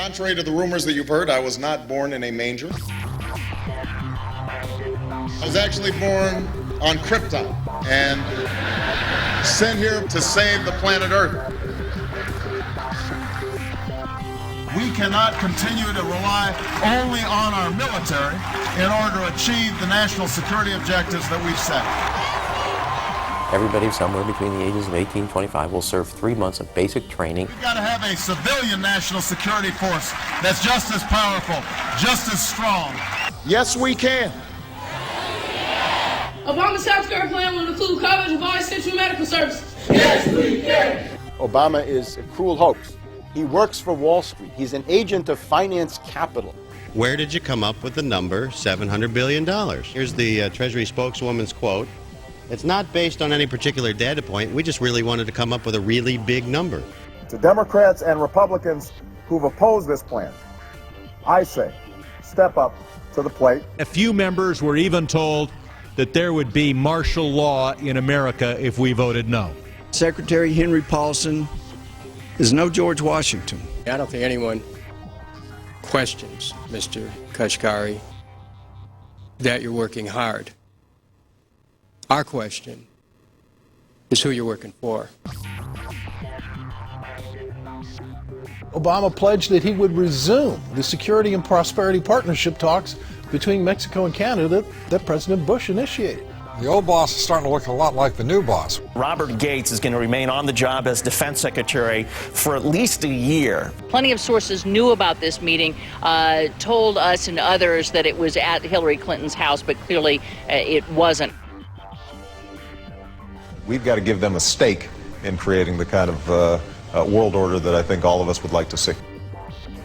Contrary to the rumors that you've heard, I was not born in a manger. I was actually born on Krypton and sent here to save the planet Earth. We cannot continue to rely only on our military in order to achieve the national security objectives that we've set. Everybody somewhere between the ages of 18 and 25 will serve 3 months of basic training. We've got to have a civilian national security force that's just as powerful, just as strong. Yes, we can. Obama's healthcare plan will include coverage of all essential medical services. Yes, we can. Obama is a cruel hoax. He works for Wall Street. He's an agent of finance capital. Where did you come up with the number $700 billion? Here's the Treasury spokeswoman's quote. It's not based on any particular data point. We just really wanted to come up with a really big number. To Democrats and Republicans who've opposed this plan, I say, step up to the plate. A few members were even told that there would be martial law in America if we voted no. Secretary Henry Paulson is no George Washington. I don't think anyone questions, Mr. Kashkari, that you're working hard. Our question is who you're working for. Obama pledged that he would resume the Security and Prosperity Partnership talks between Mexico and Canada that President Bush initiated. The old boss is starting to look a lot like the new boss. Robert Gates is going to remain on the job as Defense Secretary for at least a year. Plenty of sources knew about this meeting, told us and others that it was at Hillary Clinton's house, but clearly it wasn't. We've got to give them a stake in creating the kind of world order that I think all of us would like to see.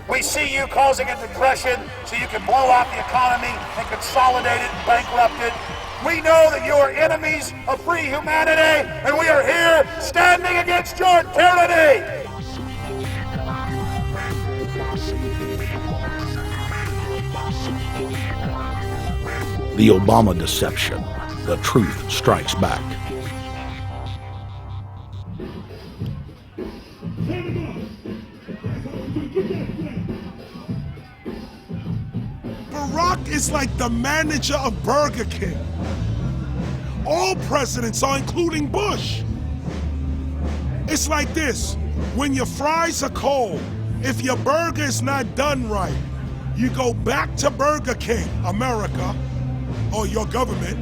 We see you causing a depression so you can blow out the economy and consolidate it and bankrupt it. We know that you are enemies of free humanity, and we are here standing against your tyranny. The Obama deception. The truth strikes back. Barack is like the manager of Burger King. All presidents are, including Bush. It's like this: when your fries are cold, if your burger is not done right, you go back to Burger King, America, or your government,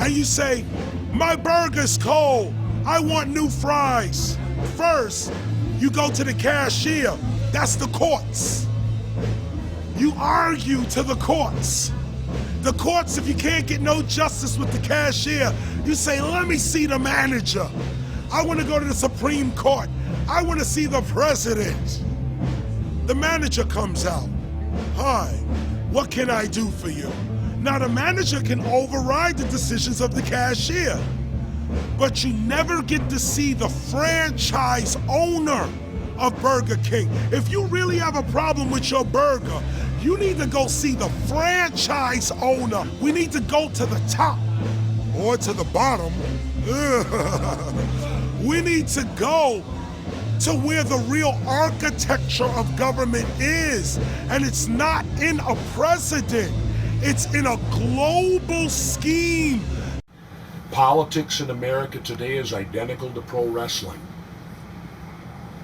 and you say, my burger's cold, I want new fries. First, you go to the cashier, that's the courts. You argue to the courts. The courts, if you can't get no justice with the cashier, you say, let me see the manager. I want to go to the Supreme Court. I want to see the president. The manager comes out. Hi, what can I do for you? Now the manager can override the decisions of the cashier, but you never get to see the franchise owner of Burger King. If you really have a problem with your burger, you need to go see the franchise owner. We need to go to the top or to the bottom. We need to go to where the real architecture of government is. And it's not in a president, it's in a global scheme. Politics in America today is identical to pro wrestling.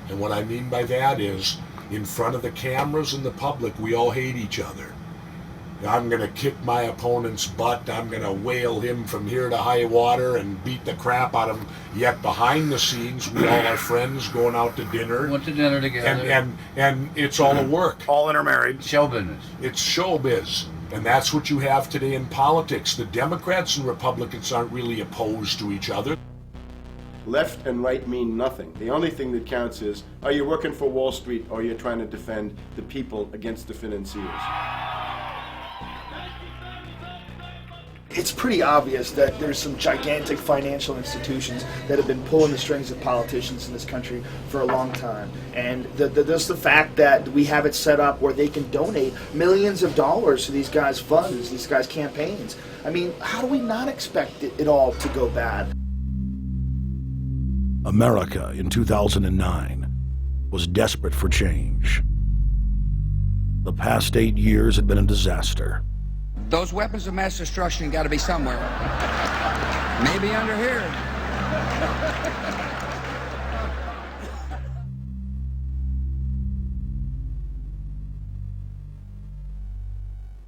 And what I mean by that is, in front of the cameras and the public, we all hate each other. I'm going to kick my opponent's butt. I'm going to whale him from here to high water and beat the crap out of him. Yet behind the scenes, we all are friends going out to dinner. Went to dinner together. And it's all a work. All intermarried. Show business. It's showbiz. And that's what you have today in politics. The Democrats and Republicans aren't really opposed to each other. Left and right mean nothing. The only thing that counts is, are you working for Wall Street or are you trying to defend the people against the financiers? It's pretty obvious that there's some gigantic financial institutions that have been pulling the strings of politicians in this country for a long time. And just the fact that we have it set up where they can donate millions of dollars to these guys' funds, these guys' campaigns. I mean, how do we not expect it all to go bad? America in 2009 was desperate for change. The past 8 years had been a disaster. Those weapons of mass destruction got to be somewhere. Maybe under here.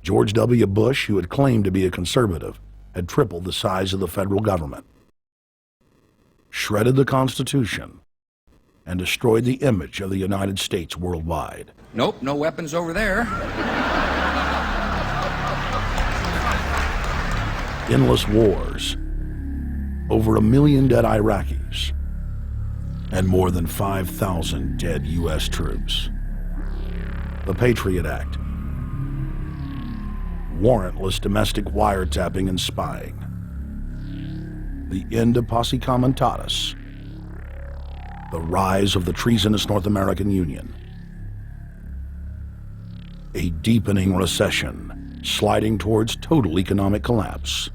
George W. Bush, who had claimed to be a conservative, had tripled the size of the federal government, shredded the Constitution, and destroyed the image of the United States worldwide. Nope, no weapons over there. Endless wars, over 1 million dead Iraqis, and more than 5,000 dead U.S. troops. The Patriot Act, warrantless domestic wiretapping and spying, the end of posse comitatus, the rise of the treasonous North American Union, a deepening recession sliding towards total economic collapse.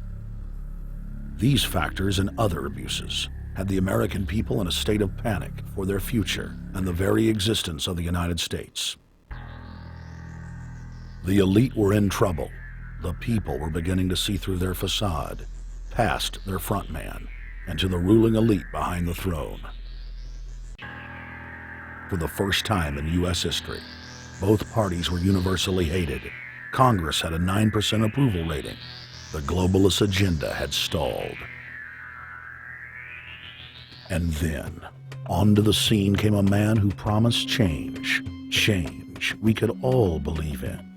These factors and other abuses had the American people in a state of panic for their future and the very existence of the United States. The elite were in trouble. The people were beginning to see through their facade, past their front man, and to the ruling elite behind the throne. For the first time in U.S. history, both parties were universally hated. Congress had a 9% approval rating. The globalist agenda had stalled. And then, onto the scene came a man who promised change. Change we could all believe in.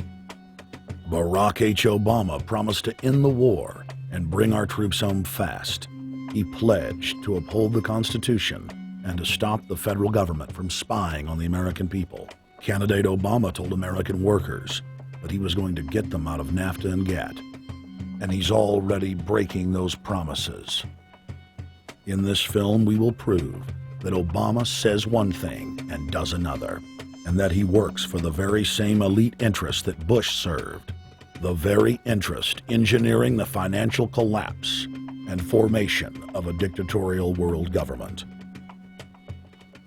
Barack H. Obama promised to end the war and bring our troops home fast. He pledged to uphold the Constitution and to stop the federal government from spying on the American people. Candidate Obama told American workers that he was going to get them out of NAFTA and GATT, and he's already breaking those promises. In this film, we will prove that Obama says one thing and does another, and that he works for the very same elite interests that Bush served, the very interest engineering the financial collapse and formation of a dictatorial world government.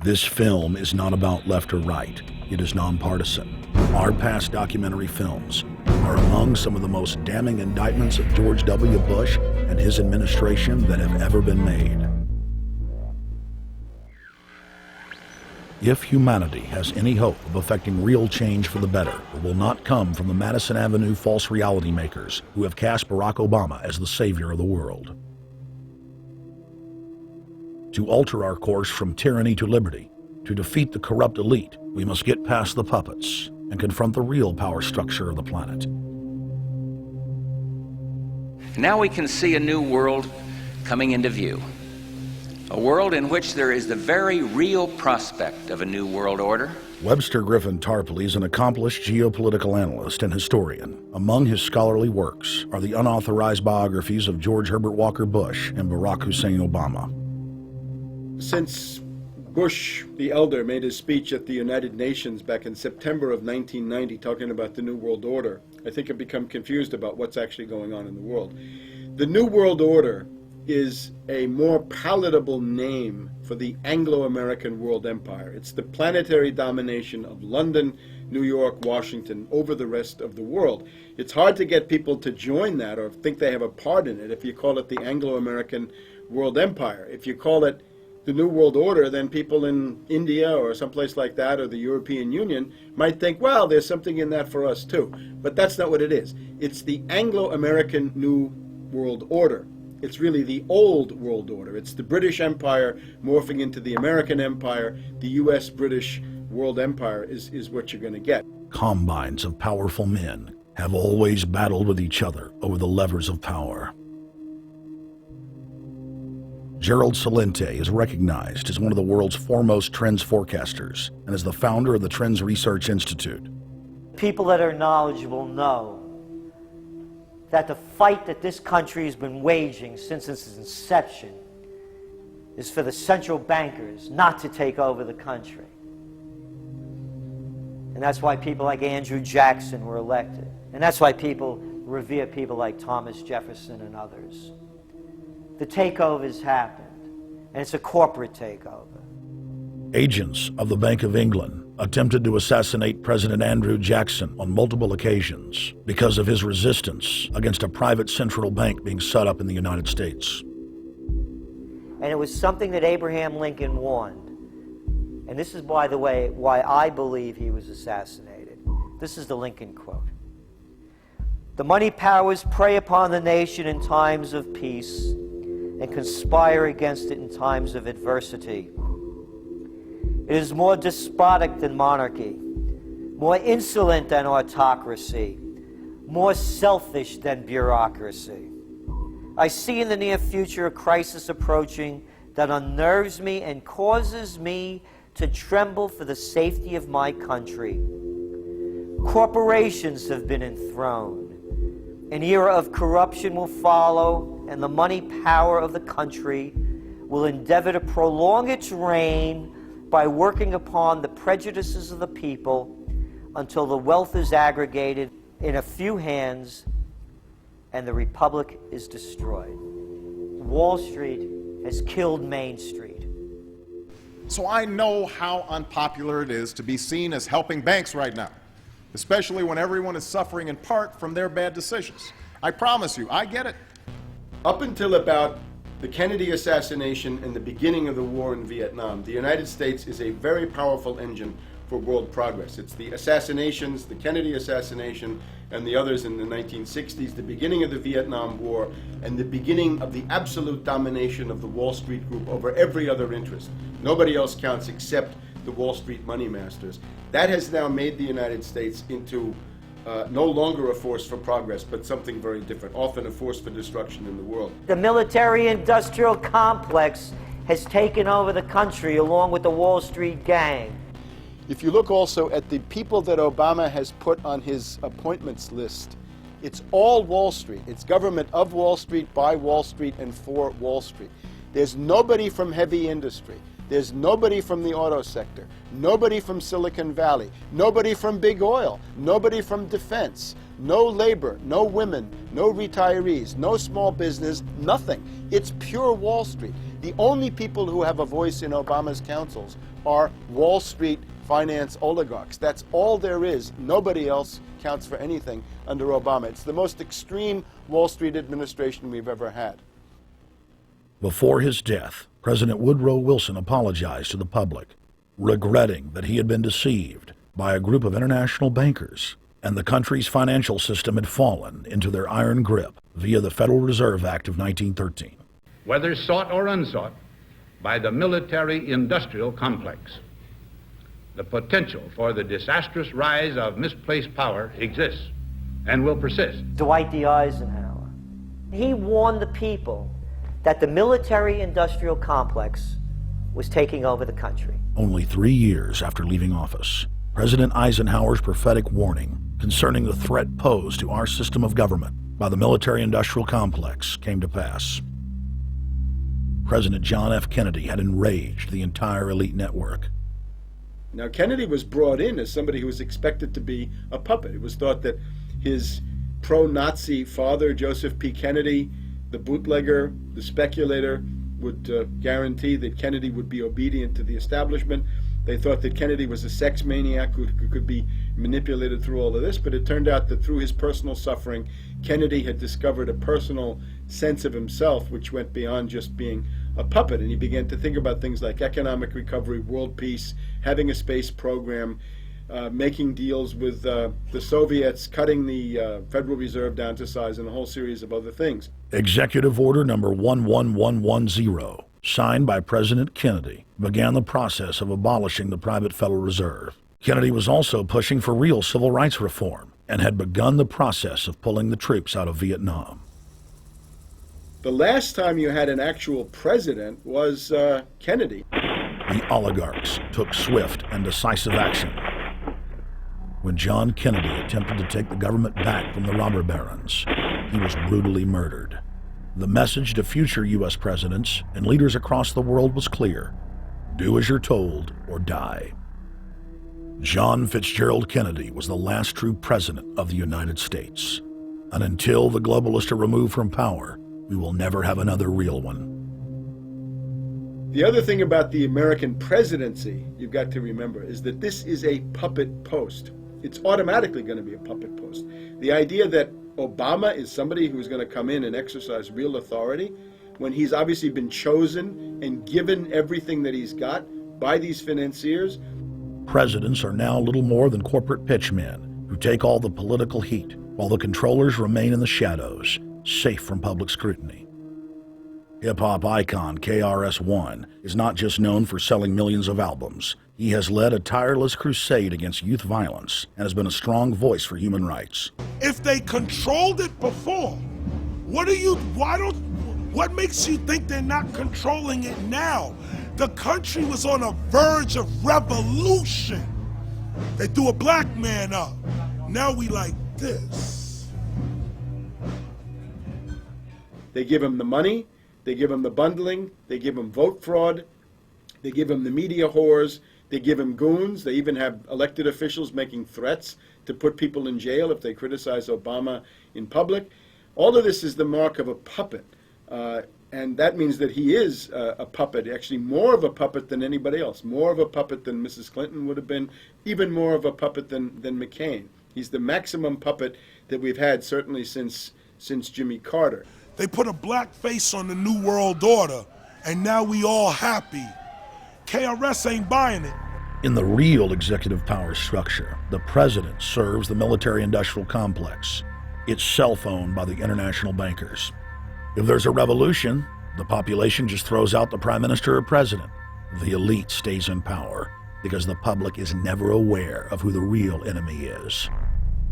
This film is not about left or right. It is nonpartisan. Our past documentary films are among some of the most damning indictments of George W. Bush and his administration that have ever been made. If humanity has any hope of effecting real change for the better, it will not come from the Madison Avenue false reality makers who have cast Barack Obama as the savior of the world. To alter our course from tyranny to liberty, to defeat the corrupt elite, we must get past the puppets and confront the real power structure of the planet. Now we can see a new world coming into view. A world in which there is the very real prospect of a new world order. Webster Griffin Tarpley is an accomplished geopolitical analyst and historian. Among his scholarly works are the unauthorized biographies of George Herbert Walker Bush and Barack Hussein Obama. Since Bush the elder made his speech at the United Nations back in September of 1990 talking about the New World Order, I think I've become confused about what's actually going on in the world. The New World Order is a more palatable name for the Anglo-American world empire. It's the planetary domination of London, New York, Washington over the rest of the world. It's hard to get people to join that or think they have a part in it if you call it the Anglo-American world empire. If you call it the New World Order, then people in India or someplace like that or the European Union might think, well, there's something in that for us too. But that's not what it is. It's the Anglo-American New World Order. It's really the old world order. It's the British Empire morphing into the American Empire. The U.S.-British world empire is what you're going to get. Combines of powerful men have always battled with each other over the levers of power. Gerald Celente is recognized as one of the world's foremost trends forecasters and is the founder of the Trends Research Institute. People that are knowledgeable know that the fight that this country has been waging since its inception is for the central bankers not to take over the country. And that's why people like Andrew Jackson were elected. And that's why people revere people like Thomas Jefferson and others. The takeover's happened, and it's a corporate takeover. Agents of the Bank of England attempted to assassinate President Andrew Jackson on multiple occasions because of his resistance against a private central bank being set up in the United States. And it was something that Abraham Lincoln warned. And this is, by the way, why I believe he was assassinated. This is the Lincoln quote. "The money powers prey upon the nation in times of peace and conspire against it in times of adversity. It is more despotic than monarchy, more insolent than autocracy, more selfish than bureaucracy. I see in the near future a crisis approaching that unnerves me and causes me to tremble for the safety of my country. Corporations have been enthroned. An era of corruption will follow, and the money power of the country will endeavor to prolong its reign by working upon the prejudices of the people until the wealth is aggregated in a few hands and the republic is destroyed. Wall Street has killed Main Street." So I know how unpopular it is to be seen as helping banks right now, especially when everyone is suffering in part from their bad decisions. I promise you, I get it. Up until about the Kennedy assassination and the beginning of the war in Vietnam, the United States is a very powerful engine for world progress. It's the assassinations, the Kennedy assassination, and the others in the 1960s, the beginning of the Vietnam War, and the beginning of the absolute domination of the Wall Street group over every other interest. Nobody else counts except the Wall Street money masters. That has now made the United States into no longer a force for progress, but something very different, often a force for destruction in the world. The military-industrial complex has taken over the country along with the Wall Street gang. If you look also at the people that Obama has put on his appointments list, it's all Wall Street. It's government of Wall Street, by Wall Street, and for Wall Street. There's nobody from heavy industry. There's nobody from the auto sector, nobody from Silicon Valley, nobody from big oil, nobody from defense, no labor, no women, no retirees, no small business, nothing. It's pure Wall Street. The only people who have a voice in Obama's councils are Wall Street finance oligarchs. That's all there is. Nobody else counts for anything under Obama. It's the most extreme Wall Street administration we've ever had. Before his death, President Woodrow Wilson apologized to the public, regretting that he had been deceived by a group of international bankers and the country's financial system had fallen into their iron grip via the Federal Reserve Act of 1913. Whether sought or unsought by the military-industrial complex, the potential for the disastrous rise of misplaced power exists and will persist. Dwight D. Eisenhower, he warned the people that the military-industrial complex was taking over the country. Only 3 years after leaving office, President Eisenhower's prophetic warning concerning the threat posed to our system of government by the military-industrial complex came to pass. President John F. Kennedy had enraged the entire elite network. Now, Kennedy was brought in as somebody who was expected to be a puppet. It was thought that his pro-Nazi father, Joseph P. Kennedy, the bootlegger, the speculator, would guarantee that Kennedy would be obedient to the establishment. They thought that Kennedy was a sex maniac who could be manipulated through all of this, but it turned out that through his personal suffering, Kennedy had discovered a personal sense of himself which went beyond just being a puppet, and he began to think about things like economic recovery, world peace, having a space program, making deals with the Soviets, cutting the Federal Reserve down to size, and a whole series of other things. Executive Order number 11110, signed by President Kennedy, began the process of abolishing the private Federal Reserve. Kennedy was also pushing for real civil rights reform and had begun the process of pulling the troops out of Vietnam. The last time you had an actual president was Kennedy. The oligarchs took swift and decisive action. When John Kennedy attempted to take the government back from the robber barons, he was brutally murdered. The message to future U.S. presidents and leaders across the world was clear: do as you're told or die. John Fitzgerald Kennedy was the last true president of the United States. And until the globalists are removed from power, we will never have another real one. The other thing about the American presidency you've got to remember is that this is a puppet post. It's automatically going to be a puppet post. The idea that Obama is somebody who's going to come in and exercise real authority when he's obviously been chosen and given everything that he's got by these financiers. Presidents are now little more than corporate pitchmen who take all the political heat, while the controllers remain in the shadows, safe from public scrutiny. Hip-hop icon KRS-One is not just known for selling millions of albums. He has led a tireless crusade against youth violence and has been a strong voice for human rights. If they controlled it before, what makes you think they're not controlling it now? The country was on a verge of revolution. They threw a black man up. Now we like this. They give him the money, they give him the bundling, they give him vote fraud, they give him the media whores, they give him goons, they even have elected officials making threats to put people in jail if they criticize Obama in public. All of this is the mark of a puppet. And that means that he is a puppet, actually more of a puppet than anybody else, more of a puppet than Mrs. Clinton would have been, even more of a puppet than McCain. He's the maximum puppet that we've had certainly since Jimmy Carter. They put a black face on the New World Order, and now we all happy. KRS ain't buying it. In the real executive power structure, the president serves the military-industrial complex, itself owned by the international bankers. If there's a revolution, the population just throws out the prime minister or president. The elite stays in power because the public is never aware of who the real enemy is.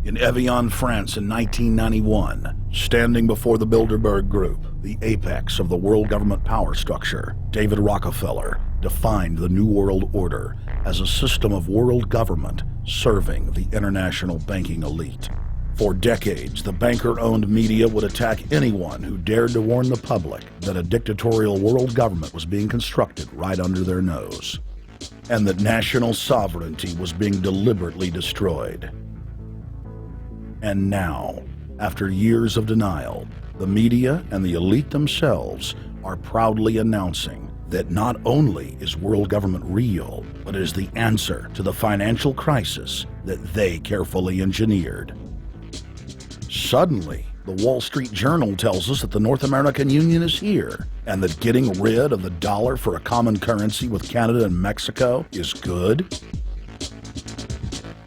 In Evian, France in 1991, standing before the Bilderberg Group, the apex of the world government power structure, David Rockefeller defined the New World Order as a system of world government serving the international banking elite. For decades, the banker-owned media would attack anyone who dared to warn the public that a dictatorial world government was being constructed right under their nose, and that national sovereignty was being deliberately destroyed. And now, after years of denial, the media and the elite themselves are proudly announcing that not only is world government real, but it is the answer to the financial crisis that they carefully engineered. Suddenly, the Wall Street Journal tells us that the North American Union is here, and that getting rid of the dollar for a common currency with Canada and Mexico is good.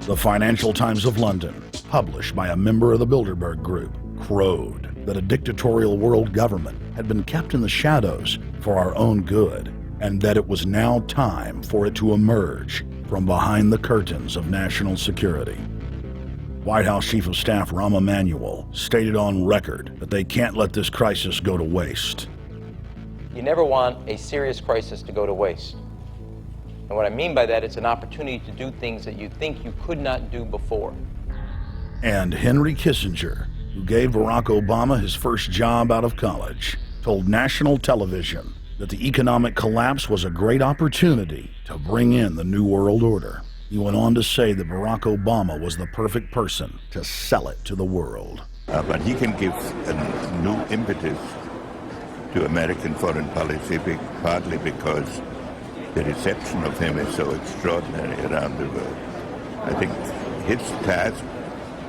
The Financial Times of London, published by a member of the Bilderberg Group, crowed that a dictatorial world government had been kept in the shadows for our own good, and that it was now time for it to emerge from behind the curtains of national security. White House Chief of Staff Rahm Emanuel stated on record that they can't let this crisis go to waste. You never want a serious crisis to go to waste. And what I mean by that, it's an opportunity to do things that you think you could not do before. And Henry Kissinger, who gave Barack Obama his first job out of college, told national television that the economic collapse was a great opportunity to bring in the New World Order. He went on to say that Barack Obama was the perfect person to sell it to the world. But he can give a new impetus to American foreign policy, partly because the reception of him is so extraordinary around the world. I think his task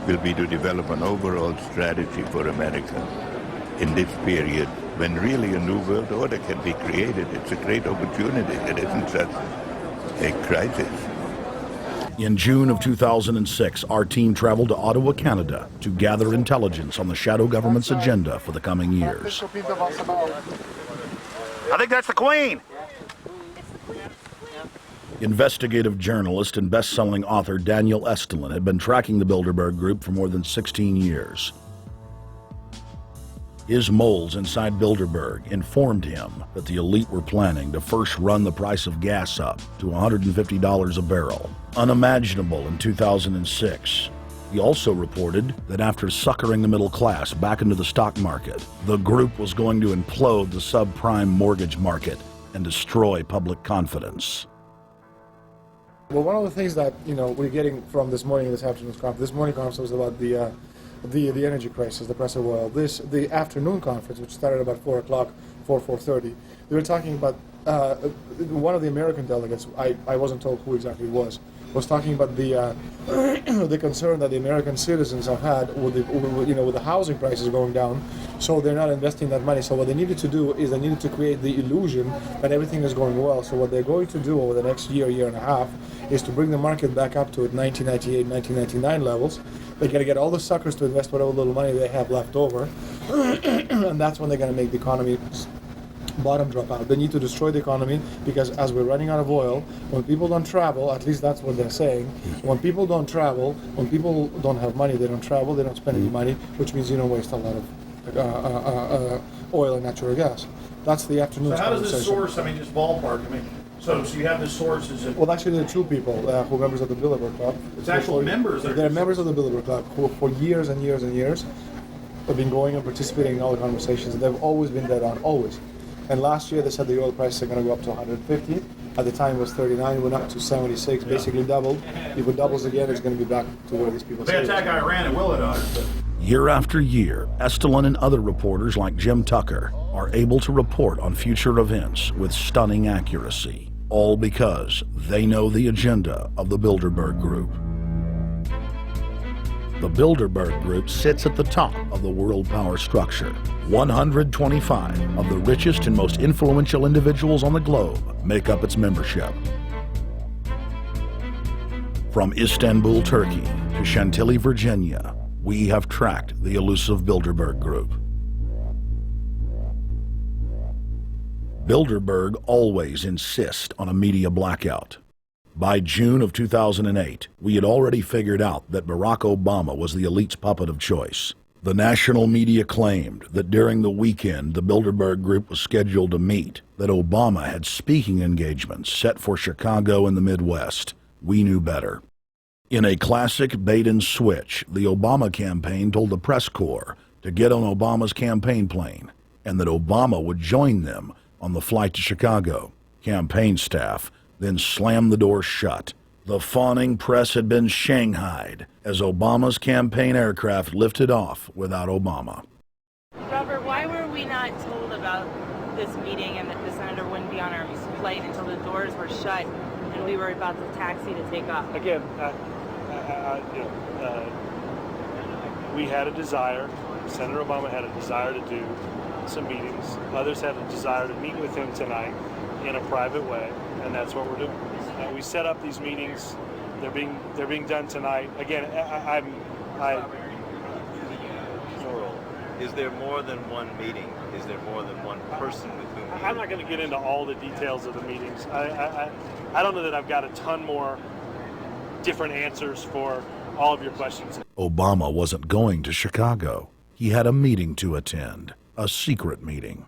will be to develop an overall strategy for America in this period when really a new world order can be created. It's a great opportunity. It isn't just a crisis. In June of 2006, our team traveled to Ottawa, Canada, to gather intelligence on the shadow government's agenda for the coming years. I think that's the Queen. Investigative journalist and best-selling author Daniel Estulin had been tracking the Bilderberg Group for more than 16 years. His moles inside Bilderberg informed him that the elite were planning to first run the price of gas up to $150 a barrel, unimaginable in 2006. He also reported that after suckering the middle class back into the stock market, the group was going to implode the subprime mortgage market and destroy public confidence. Well, one of the things that we're getting from this morning's conference, this morning conference was about the energy crisis, the price of oil. The afternoon conference, which started about 4 o'clock, 4:30, they were talking about one of the American delegates, I wasn't told who exactly it was talking about the the concern that the American citizens have had with the housing prices going down, so they're not investing that money. So what they needed to do is they needed to create the illusion that everything is going well. So what they're going to do over the next year and a half, is to bring the market back up to 1998, 1999 levels. They're going to get all the suckers to invest whatever little money they have left over, and that's when they're going to make the economy bottom drop out. They need to destroy the economy because as we're running out of oil, when people don't travel, at least that's what they're saying, when people don't travel, when people don't have money, they don't travel, they don't spend any money, which means you don't waste a lot of oil and natural gas. That's the afternoon. So how does this source, just ballpark, so you have the sources of... Well, actually there are two people who are members of the Bilderberg Club. It's actual members? They're members of the Bilderberg Club who for years and years and years have been going and participating in all the conversations. They've always been dead on, always. And last year they said the oil prices are going to go up to 150. At the time it was 39, it went up to 76, basically doubled. If it doubles again, it's going to be back to where these people say. They attack Iran and will it on it. Year after year, Estelin and other reporters like Jim Tucker are able to report on future events with stunning accuracy, all because they know the agenda of the Bilderberg Group. The Bilderberg Group sits at the top of the world power structure. 125 of the richest and most influential individuals on the globe make up its membership. From Istanbul, Turkey to Chantilly, Virginia, we have tracked the elusive Bilderberg Group. Bilderberg always insist on a media blackout. By June of 2008, we had already figured out that Barack Obama was the elite's puppet of choice. The national media claimed that during the weekend the Bilderberg Group was scheduled to meet, that Obama had speaking engagements set for Chicago and the Midwest. We knew better. In a classic bait and switch, the Obama campaign told the press corps to get on Obama's campaign plane and that Obama would join them on the flight to Chicago. Campaign staff then slammed the door shut. The fawning press had been shanghaied as Obama's campaign aircraft lifted off without Obama. Robert, why were we not told about this meeting and that the senator wouldn't be on our flight until the doors were shut and we were about to taxi to take off? Again, we had a desire, Senator Obama had a desire to do some meetings. Others had a desire to meet with him tonight in a private way, and that's what we're doing. We set up these meetings. They're being done tonight. Again, Is there more than one meeting? Is there more than one person with whom? I'm not going to get into all the details of the meetings. I don't know that I've got a ton more different answers for all of your questions. Obama wasn't going to Chicago. He had a meeting to attend, a secret meeting.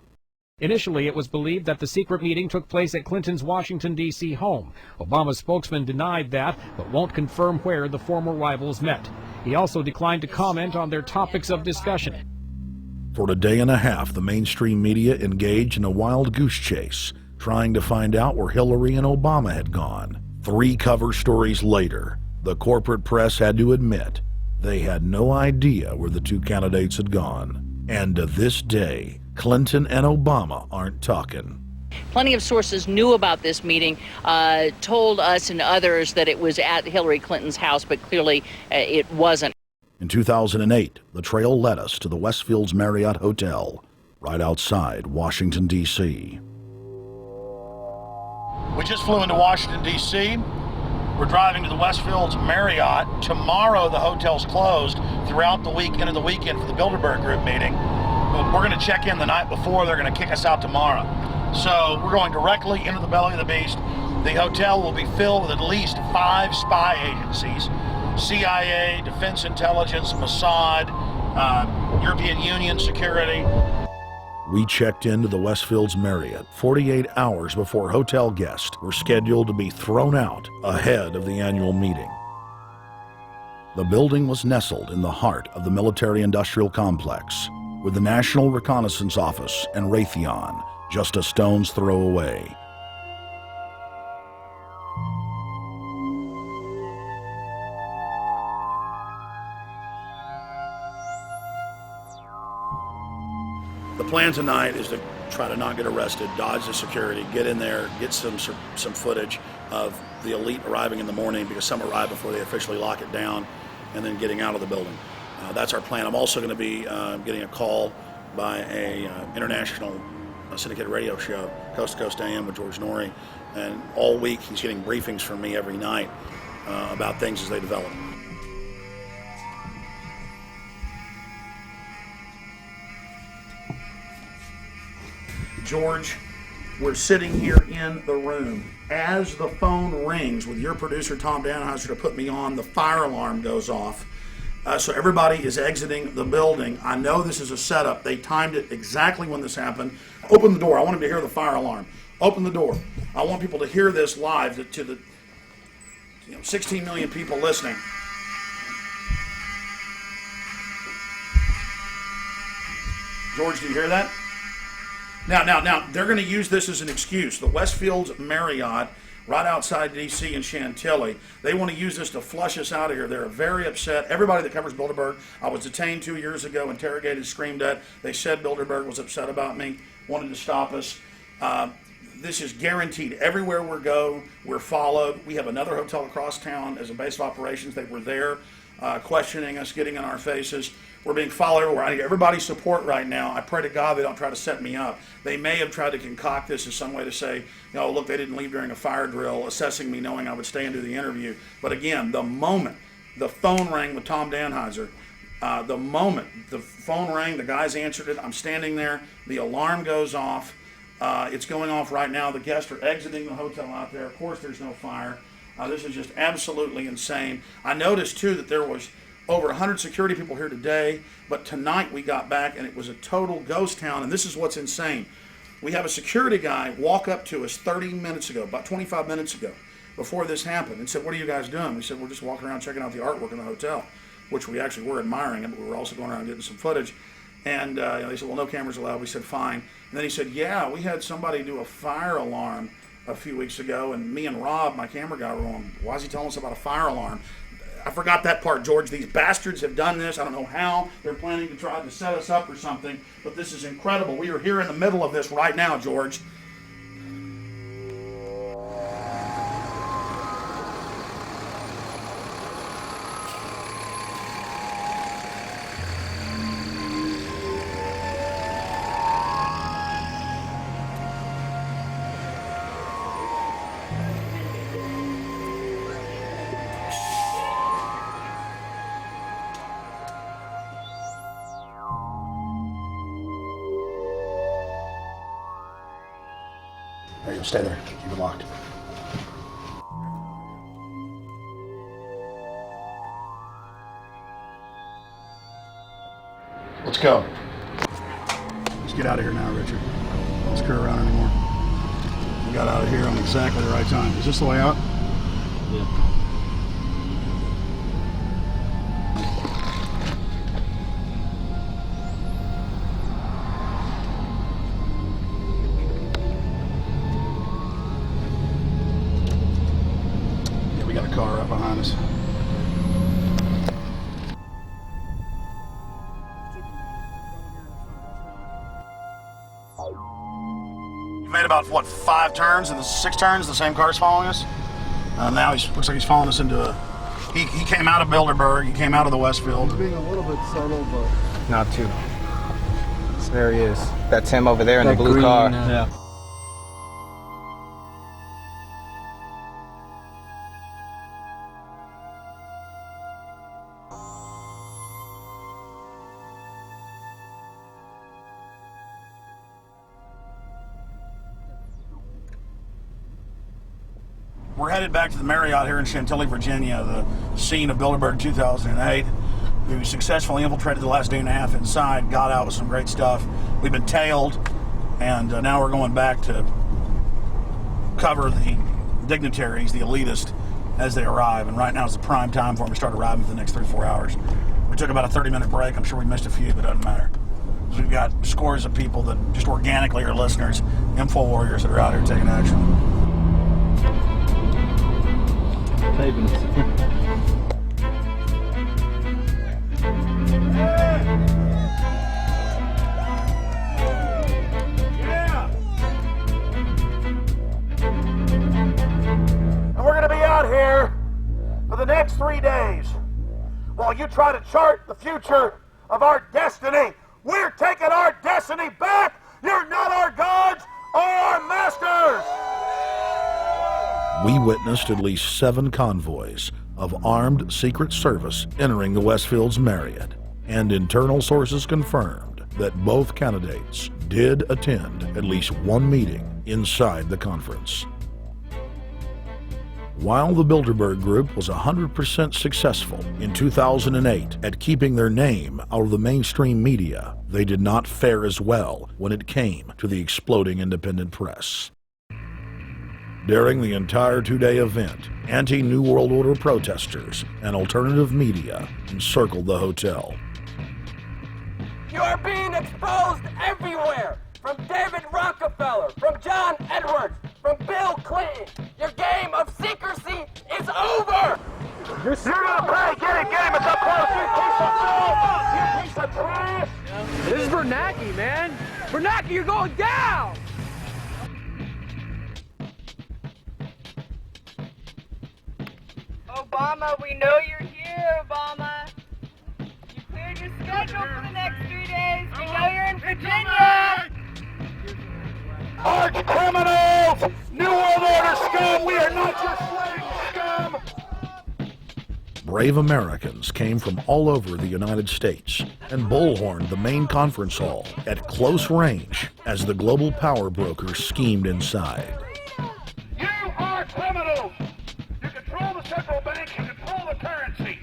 Initially, it was believed that the secret meeting took place at Clinton's Washington, D.C. home. Obama's spokesman denied that, but won't confirm where the former rivals met. He also declined to comment on their topics of discussion. For a day and a half, the mainstream media engaged in a wild goose chase, trying to find out where Hillary and Obama had gone. 3 cover stories later, the corporate press had to admit they had no idea where the 2 candidates had gone. And to this day, Clinton and Obama aren't talking. Plenty of sources knew about this meeting, told us and others that it was at Hillary Clinton's house, but clearly it wasn't. In 2008, the trail led us to the Westfields Marriott Hotel, right outside Washington, D.C. We just flew into Washington, D.C. We're driving to the Westfields Marriott. Tomorrow, the hotel's closed throughout the week into the weekend for the Bilderberg Group meeting. We're going to check in the night before. They're going to kick us out tomorrow. So we're going directly into the belly of the beast. The hotel will be filled with at least 5 spy agencies: CIA, Defense Intelligence, Mossad, European Union Security. We checked into the Westfields Marriott 48 hours before hotel guests were scheduled to be thrown out ahead of the annual meeting. The building was nestled in the heart of the military-industrial complex, with the National Reconnaissance Office and Raytheon just a stone's throw away. The plan tonight is to try to not get arrested, dodge the security, get in there, get some footage of the elite arriving in the morning, because some arrive before they officially lock it down, and then getting out of the building. That's our plan. I'm also going to be getting a call by a international syndicated radio show, Coast to Coast AM with George Norrie, and all week he's getting briefings from me every night about things as they develop. George, we're sitting here in the room. As the phone rings with your producer, Tom Danheiser, to put me on, the fire alarm goes off. So everybody is exiting the building. I know this is a setup. They timed it exactly when this happened. Open the door. I want them to hear the fire alarm. Open the door. I want people to hear this live to the 16 million people listening. George, do you hear that? Now, they're going to use this as an excuse. The Westfields Marriott, right outside D.C. in Chantilly, they want to use this to flush us out of here. They're very upset. Everybody that covers Bilderberg, I was detained 2 years ago, interrogated, screamed at. They said Bilderberg was upset about me, wanted to stop us. This is guaranteed. Everywhere we go, we're followed. We have another hotel across town as a base of operations. They were there questioning us, getting in our faces. We're being followed everywhere. I need everybody's support right now. I pray to God they don't try to set me up. They may have tried to concoct this as some way to say, look, they didn't leave during a fire drill, assessing me, knowing I would stay and do the interview. But again, the moment the phone rang with Tom Danheiser, the moment the phone rang, the guys answered it, I'm standing there, the alarm goes off. It's going off right now. The guests are exiting the hotel out there. Of course, there's no fire. This is just absolutely insane. I noticed, too, that there was over 100 security people here today, but tonight we got back and it was a total ghost town, and this is what's insane. We have a security guy walk up to us 30 minutes ago, about 25 minutes ago, before this happened, and said, "What are you guys doing?" We said, "We're just walking around checking out the artwork in the hotel," which we actually were admiring it, but we were also going around getting some footage. And they said, "Well, no cameras allowed." We said, "Fine." And then he said, "Yeah, we had somebody do a fire alarm a few weeks ago, and me and Rob, my camera guy, were going, why is he telling us about a fire alarm?" I forgot that part, George. These bastards have done this. I don't know how. They're planning to try to set us up or something, but this is incredible. We are here in the middle of this right now, George. There you go, stay there, keep it locked. Let's go. Let's get out of here now, Richard. Don't screw around anymore. We got out of here on exactly the right time. Is this the way out? Yeah. We got a car right behind us. You made about, what, 5 turns and the 6 turns, the same car's following us? Now he looks like he's following us into a... He came out of Bilderberg, he came out of the Westfield. He's being a little bit subtle, but... Not too. So there he is. That's him over there in the blue green, car. yeah. We're headed back to the Marriott here in Chantilly, Virginia, the scene of Bilderberg 2008. We successfully infiltrated the last day and a half inside, got out with some great stuff. We've been tailed, and now we're going back to cover the dignitaries, the elitists, as they arrive. And right now is the prime time for them to start arriving for the next 3 or 4 hours. We took about a 30-minute break. I'm sure we missed a few, but it doesn't matter. We've got scores of people that just organically are listeners, info warriors that are out here taking action. Yeah! next 3 days, while you try to chart the future of our destiny, we're taking our destiny back. You're not our gods or our masters. We witnessed at least 7 convoys of armed Secret Service entering the Westfield's Marriott, and internal sources confirmed that both candidates did attend at least one meeting inside the conference. While the Bilderberg Group was 100% successful in 2008 at keeping their name out of the mainstream media, they did not fare as well when it came to the exploding independent press. During the entire 2-day event, anti-New World Order protesters and alternative media encircled the hotel. You are being exposed everywhere! From David Rockefeller, from John Edwards, from Bill Clinton. Your game of secrecy is over! You're gonna play! Get him! It's up close! You piece of trash! This is Bernanke, man! Bernanke, you're going down! Obama, we know you're here, Obama. You cleared your schedule for the next 3 days. We know you're in Virginia. Arch criminals! New World Order scum! We are not your slave scum! Brave Americans came from all over the United States and bullhorned the main conference hall at close range as the global power brokers schemed inside. You are criminals! You control the central bank, you control the currency,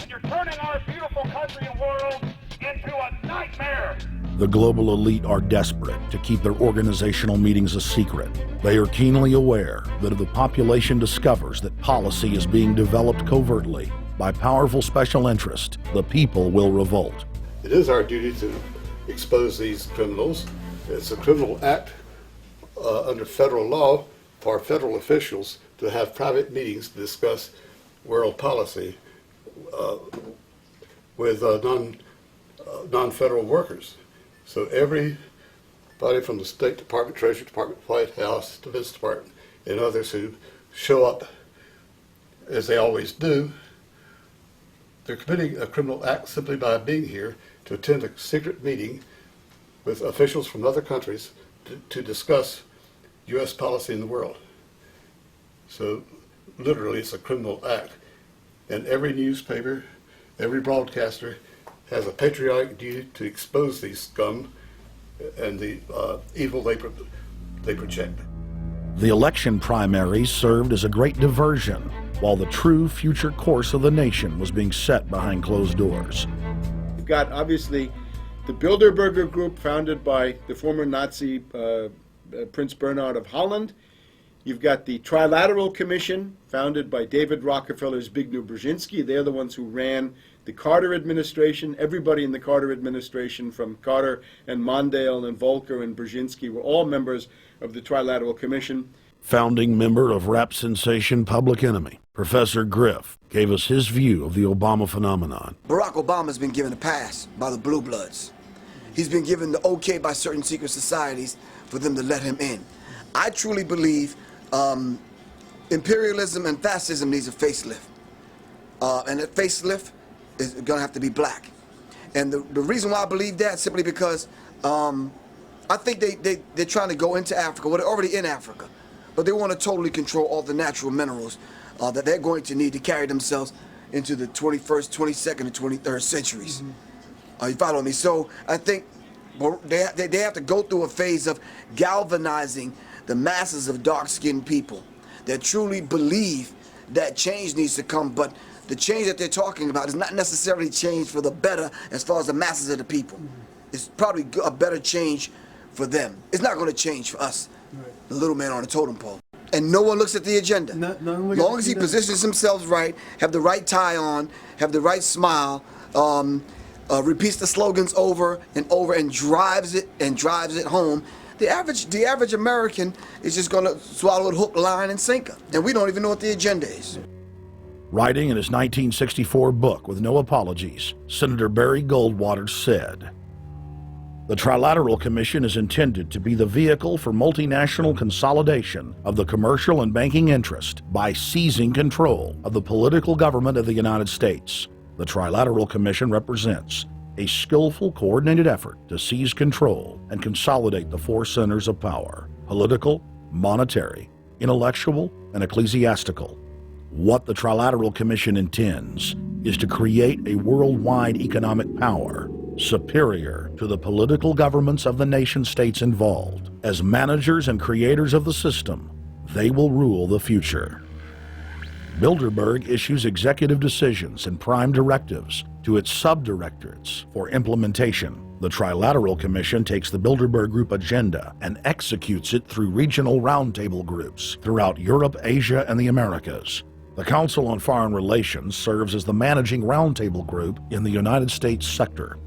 and you're turning our beautiful country and world into a nightmare! The global elite are desperate to keep their organizational meetings a secret. They are keenly aware that if the population discovers that policy is being developed covertly by powerful special interest, the people will revolt. It is our duty to expose these criminals. It's a criminal act under federal law for federal officials to have private meetings to discuss world policy with non-federal workers. So everybody from the State Department, Treasury Department, White House, Defense Department, and others who show up, as they always do, they're committing a criminal act simply by being here to attend a secret meeting with officials from other countries to discuss U.S. policy in the world. So literally it's a criminal act. And every newspaper, every broadcaster has a patriotic duty to expose these scum and the evil they project. The election primaries served as a great diversion while the true future course of the nation was being set behind closed doors. You've got, obviously, the Bilderberg Group, founded by the former Nazi Prince Bernhard of Holland. You've got the Trilateral Commission, founded by David Rockefeller's Zbigniew Brzezinski. They're the ones who ran the Carter administration. Everybody in the Carter administration, from Carter and Mondale and Volcker and Brzezinski, were all members of the Trilateral Commission. Founding member of rap sensation Public Enemy, Professor Griff, gave us his view of the Obama phenomenon. Barack Obama's been given a pass by the Blue Bloods. He's been given the okay by certain secret societies for them to let him in. I truly believe imperialism and fascism needs a facelift. And that facelift is going to have to be black. And the reason why I believe that, simply because I think they're trying to go into Africa. Well, they're already in Africa. But they want to totally control all the natural minerals that they're going to need to carry themselves into the 21st, 22nd, and 23rd centuries. You follow me? So I think they have to go through a phase of galvanizing the masses of dark-skinned people that truly believe that change needs to come, but the change that they're talking about is not necessarily change for the better as far as the masses of the people. It's probably a better change for them. It's not going to change for us, the little man on the totem pole. And no one looks at the agenda. Long as he positions himself right, have the right tie on, have the right smile, repeats the slogans over and over and drives it home, the average American is just going to swallow it hook, line, and sinker. And we don't even know what the agenda is. Writing in his 1964 book, With No Apologies, Senator Barry Goldwater said, The Trilateral Commission is intended to be the vehicle for multinational consolidation of the commercial and banking interest by seizing control of the political government of the United States. The Trilateral Commission represents a skillful, coordinated effort to seize control and consolidate the four centers of power: political, monetary, intellectual, and ecclesiastical. What the Trilateral Commission intends is to create a worldwide economic power superior to the political governments of the nation-states involved. As managers and creators of the system, they will rule the future. Bilderberg issues executive decisions and prime directives to its subdirectorates for implementation. The Trilateral Commission takes the Bilderberg Group agenda and executes it through regional roundtable groups throughout Europe, Asia, and the Americas. The Council on Foreign Relations serves as the managing roundtable group in the United States sector.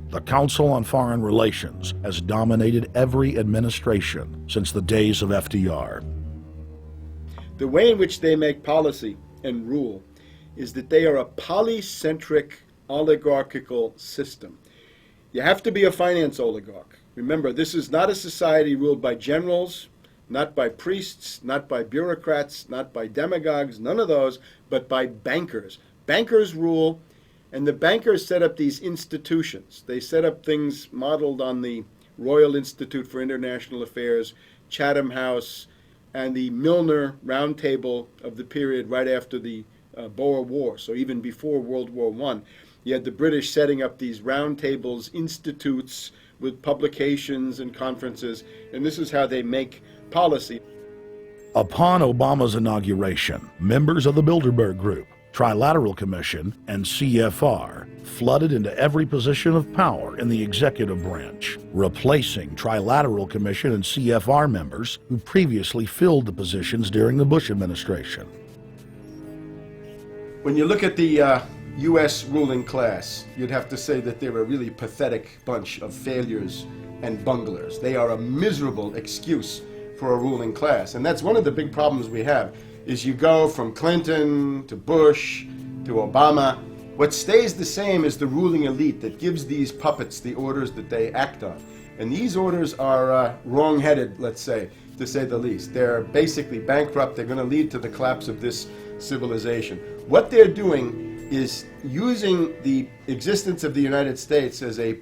The Council on Foreign Relations has dominated every administration since the days of FDR. The way in which they make policy and rule is that they are a polycentric oligarchical system. You have to be a finance oligarch. Remember, this is not a society ruled by generals, not by priests, not by bureaucrats, not by demagogues, none of those, but by bankers. Bankers rule, and the bankers set up these institutions. They set up things modeled on the Royal Institute for International Affairs, Chatham House, and the Milner Round Table of the period right after the Boer War, so even before World War I. You had the British setting up these round tables, institutes with publications and conferences, and this is how they make policy. Upon Obama's inauguration, members of the Bilderberg Group, Trilateral Commission, and CFR flooded into every position of power in the executive branch, replacing Trilateral Commission and CFR members who previously filled the positions during the Bush administration. When you look at the U.S. ruling class, you'd have to say that they're a really pathetic bunch of failures and bunglers. They are a miserable excuse for a ruling class. And that's one of the big problems we have, is you go from Clinton to Bush to Obama. What stays the same is the ruling elite that gives these puppets the orders that they act on. And these orders are wrong-headed, let's say, to say the least. They're basically bankrupt. They're going to lead to the collapse of this civilization. What they're doing is using the existence of the United States as a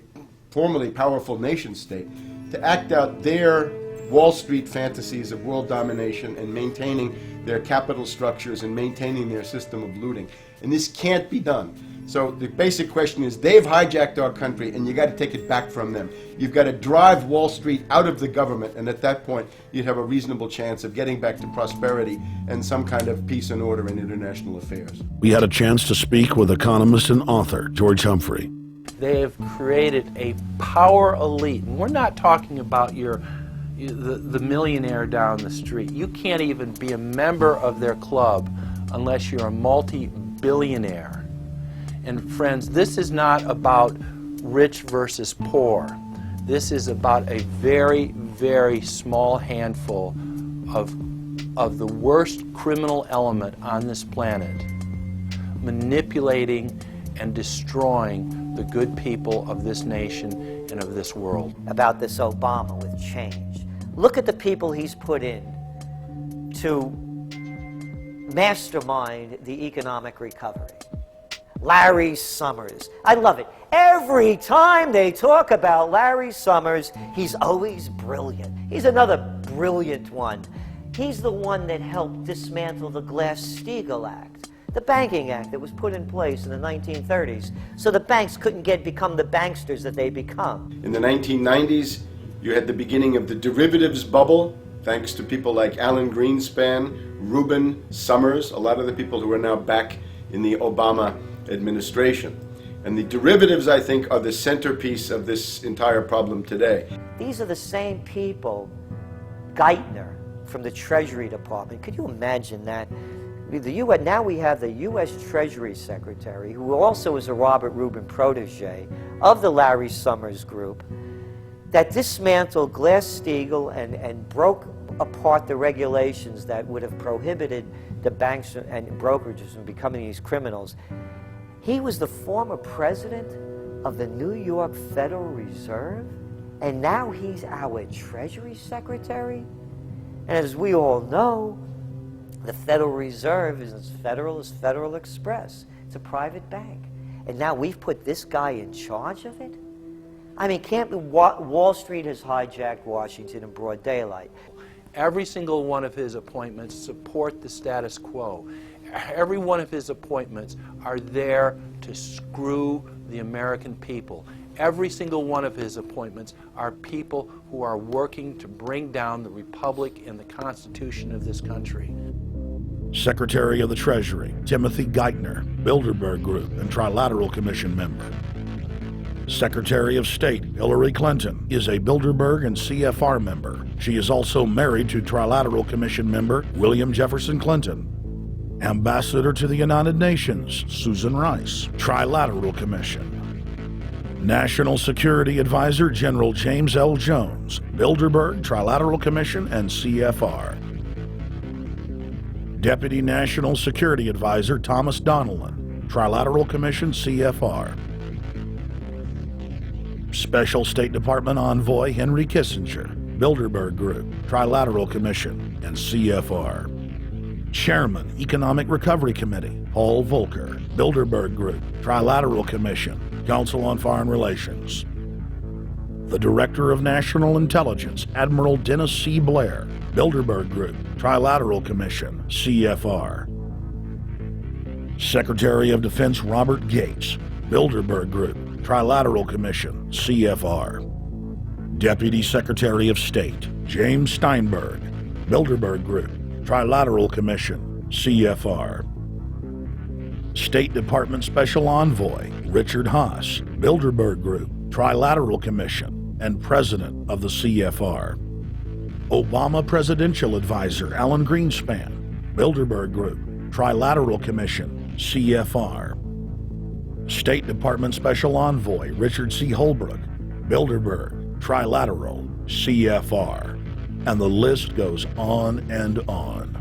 formerly powerful nation state to act out their Wall Street fantasies of world domination and maintaining their capital structures and maintaining their system of looting. And this can't be done. So the basic question is, they've hijacked our country and you got to take it back from them. You've got to drive Wall Street out of the government, and at that point you'd have a reasonable chance of getting back to prosperity and some kind of peace and order in international affairs. We had a chance to speak with economist and author George Humphrey. They have created a power elite. And we're not talking about the millionaire down the street. You can't even be a member of their club unless you're a multi-billionaire. And friends, this is not about rich versus poor. This is about a very, very small handful of the worst criminal element on this planet, manipulating and destroying the good people of this nation and of this world. About this Obama with change. Look at the people he's put in to mastermind the economic recovery. Larry Summers. I love it. Every time they talk about Larry Summers, he's always brilliant. He's another brilliant one. He's the one that helped dismantle the Glass-Steagall Act, the banking act that was put in place in the 1930s, so the banks couldn't become the banksters that they become. In the 1990s, you had the beginning of the derivatives bubble, thanks to people like Alan Greenspan, Rubin, Summers, a lot of the people who are now back in the Obama administration. And the derivatives, I think, are the centerpiece of this entire problem today. These are the same people, Geithner from the Treasury Department. Could you imagine that? Now we have the U.S. Treasury Secretary, who also is a Robert Rubin protege of the Larry Summers Group, that dismantled Glass-Steagall and broke apart the regulations that would have prohibited the banks and brokerages from becoming these criminals. He was the former president of the New York Federal Reserve, And now he's our Treasury Secretary? And as we all know, the Federal Reserve is as federal as Federal Express. It's a private bank. And now we've put this guy in charge of it? I mean, can't be Wall Street has hijacked Washington in broad daylight. Every single one of his appointments support the status quo. Every one of his appointments are there to screw the American people. Every single one of his appointments are people who are working to bring down the Republic and the Constitution of this country. Secretary of the Treasury, Timothy Geithner, Bilderberg Group and Trilateral Commission member. Secretary of State, Hillary Clinton, is a Bilderberg and CFR member. She is also married to Trilateral Commission member William Jefferson Clinton. Ambassador to the United Nations, Susan Rice, Trilateral Commission. National Security Advisor General James L. Jones, Bilderberg, Trilateral Commission, and CFR. Deputy National Security Advisor Thomas Donnellan, Trilateral Commission, CFR. Special State Department Envoy Henry Kissinger, Bilderberg Group, Trilateral Commission, and CFR. Chairman, Economic Recovery Committee, Paul Volcker, Bilderberg Group, Trilateral Commission, Council on Foreign Relations. The Director of National Intelligence, Admiral Dennis C. Blair, Bilderberg Group, Trilateral Commission, CFR. Secretary of Defense Robert Gates, Bilderberg Group, Trilateral Commission, CFR. Deputy Secretary of State James Steinberg, Bilderberg Group, Trilateral Commission, CFR. State Department Special Envoy Richard Haas, Bilderberg Group, Trilateral Commission, and President of the CFR. Obama Presidential Advisor Alan Greenspan, Bilderberg Group, Trilateral Commission, CFR. State Department Special Envoy Richard C. Holbrooke, Bilderberg, Trilateral, CFR. And the list goes on and on.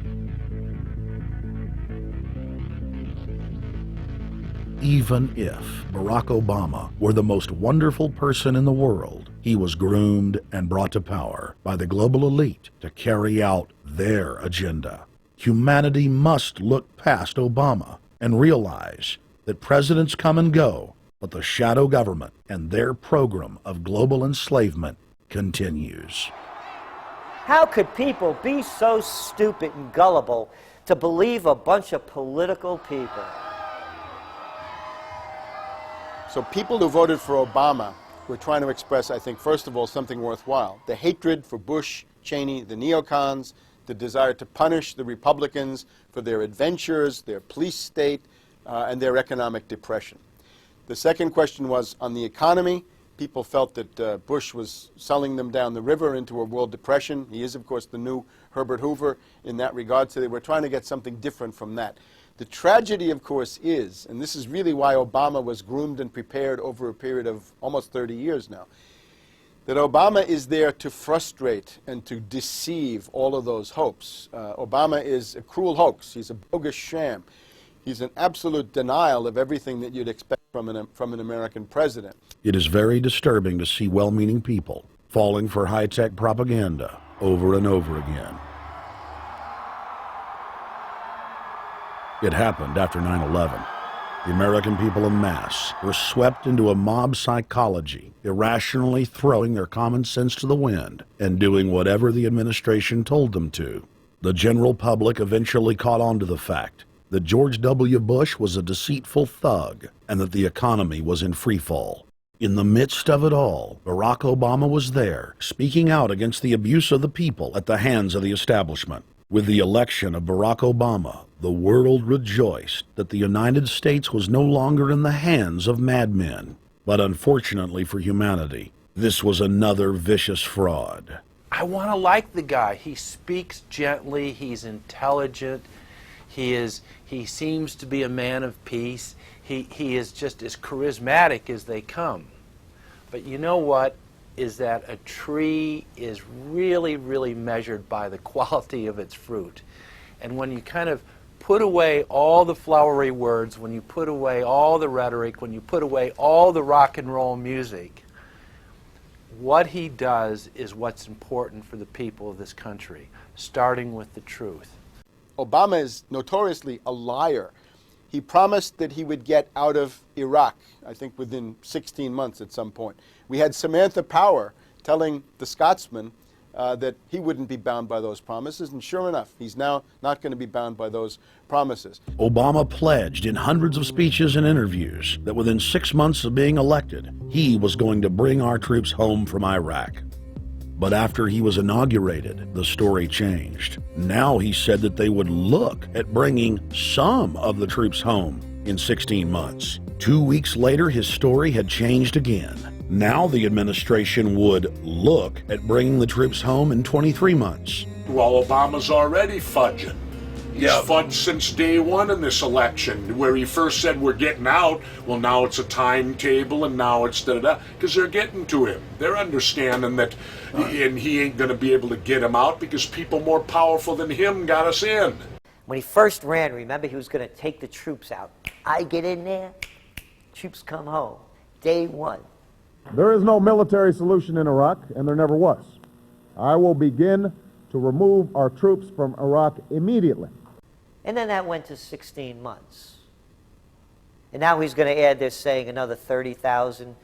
Even if Barack Obama were the most wonderful person in the world, he was groomed and brought to power by the global elite to carry out their agenda. Humanity must look past Obama and realize that presidents come and go, but the shadow government and their program of global enslavement continues. How could people be so stupid and gullible to believe a bunch of political people? So people who voted for Obama were trying to express, I think, first of all, something worthwhile. The hatred for Bush, Cheney, the neocons, the desire to punish the Republicans for their adventures, their police state, and their economic depression. The second question was on the economy. People felt that Bush was selling them down the river into a world depression. He is, of course, the new Herbert Hoover in that regard, so they were trying to get something different from that. The tragedy, of course, is, and this is really why Obama was groomed and prepared over a period of almost 30 years now, that Obama is there to frustrate and to deceive all of those hopes. Obama is a cruel hoax. He's a bogus sham. He's an absolute denial of everything that you'd expect from an American president. It is very disturbing to see well-meaning people falling for high-tech propaganda over and over again. It happened after 9/11. The American people en masse were swept into a mob psychology, irrationally throwing their common sense to the wind and doing whatever the administration told them to. The general public eventually caught on to the fact that George W. Bush was a deceitful thug and that the economy was in freefall. In the midst of it all, Barack Obama was there, speaking out against the abuse of the people at the hands of the establishment. With the election of Barack Obama, the world rejoiced that the United States was no longer in the hands of madmen. But unfortunately for humanity, this was another vicious fraud. I want to like the guy. He speaks gently, he's intelligent, he seems to be a man of peace. He is just as charismatic as they come. But you know what? Is that a tree is really, really measured by the quality of its fruit. And when you kind of put away all the flowery words, when you put away all the rhetoric, when you put away all the rock and roll music, what he does is what's important for the people of this country, starting with the truth. Obama is notoriously a liar. He promised that he would get out of Iraq, I think within 16 months at some point. We had Samantha Power telling the Scotsman that he wouldn't be bound by those promises, and sure enough, he's now not going to be bound by those promises. Obama pledged in hundreds of speeches and interviews that within 6 months of being elected, he was going to bring our troops home from Iraq. But after he was inaugurated, the story changed. Now he said that they would look at bringing some of the troops home in 16 months. 2 weeks later, his story had changed again. Now the administration would look at bringing the troops home in 23 months. Well, Obama's already fudging. He's fudged since day one in this election, where he first said we're getting out. Well, now it's a timetable, and now it's da-da-da, because they're getting to him. They're understanding that, and he ain't going to be able to get him out because people more powerful than him got us in. When he first ran, remember, he was going to take the troops out. I get in there, troops come home. Day one. There is no military solution in Iraq, and there never was. I will begin to remove our troops from Iraq immediately. And then that went to 16 months. And now he's going to add, they're saying, another 30,000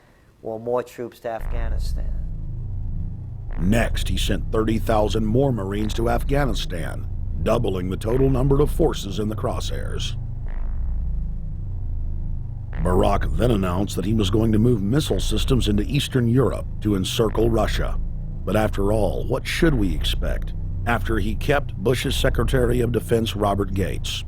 or more troops to Afghanistan. Next, he sent 30,000 more Marines to Afghanistan, doubling the total number of forces in the crosshairs. Barack then announced that he was going to move missile systems into Eastern Europe to encircle Russia. But after all, what should we expect after he kept Bush's Secretary of Defense Robert Gates?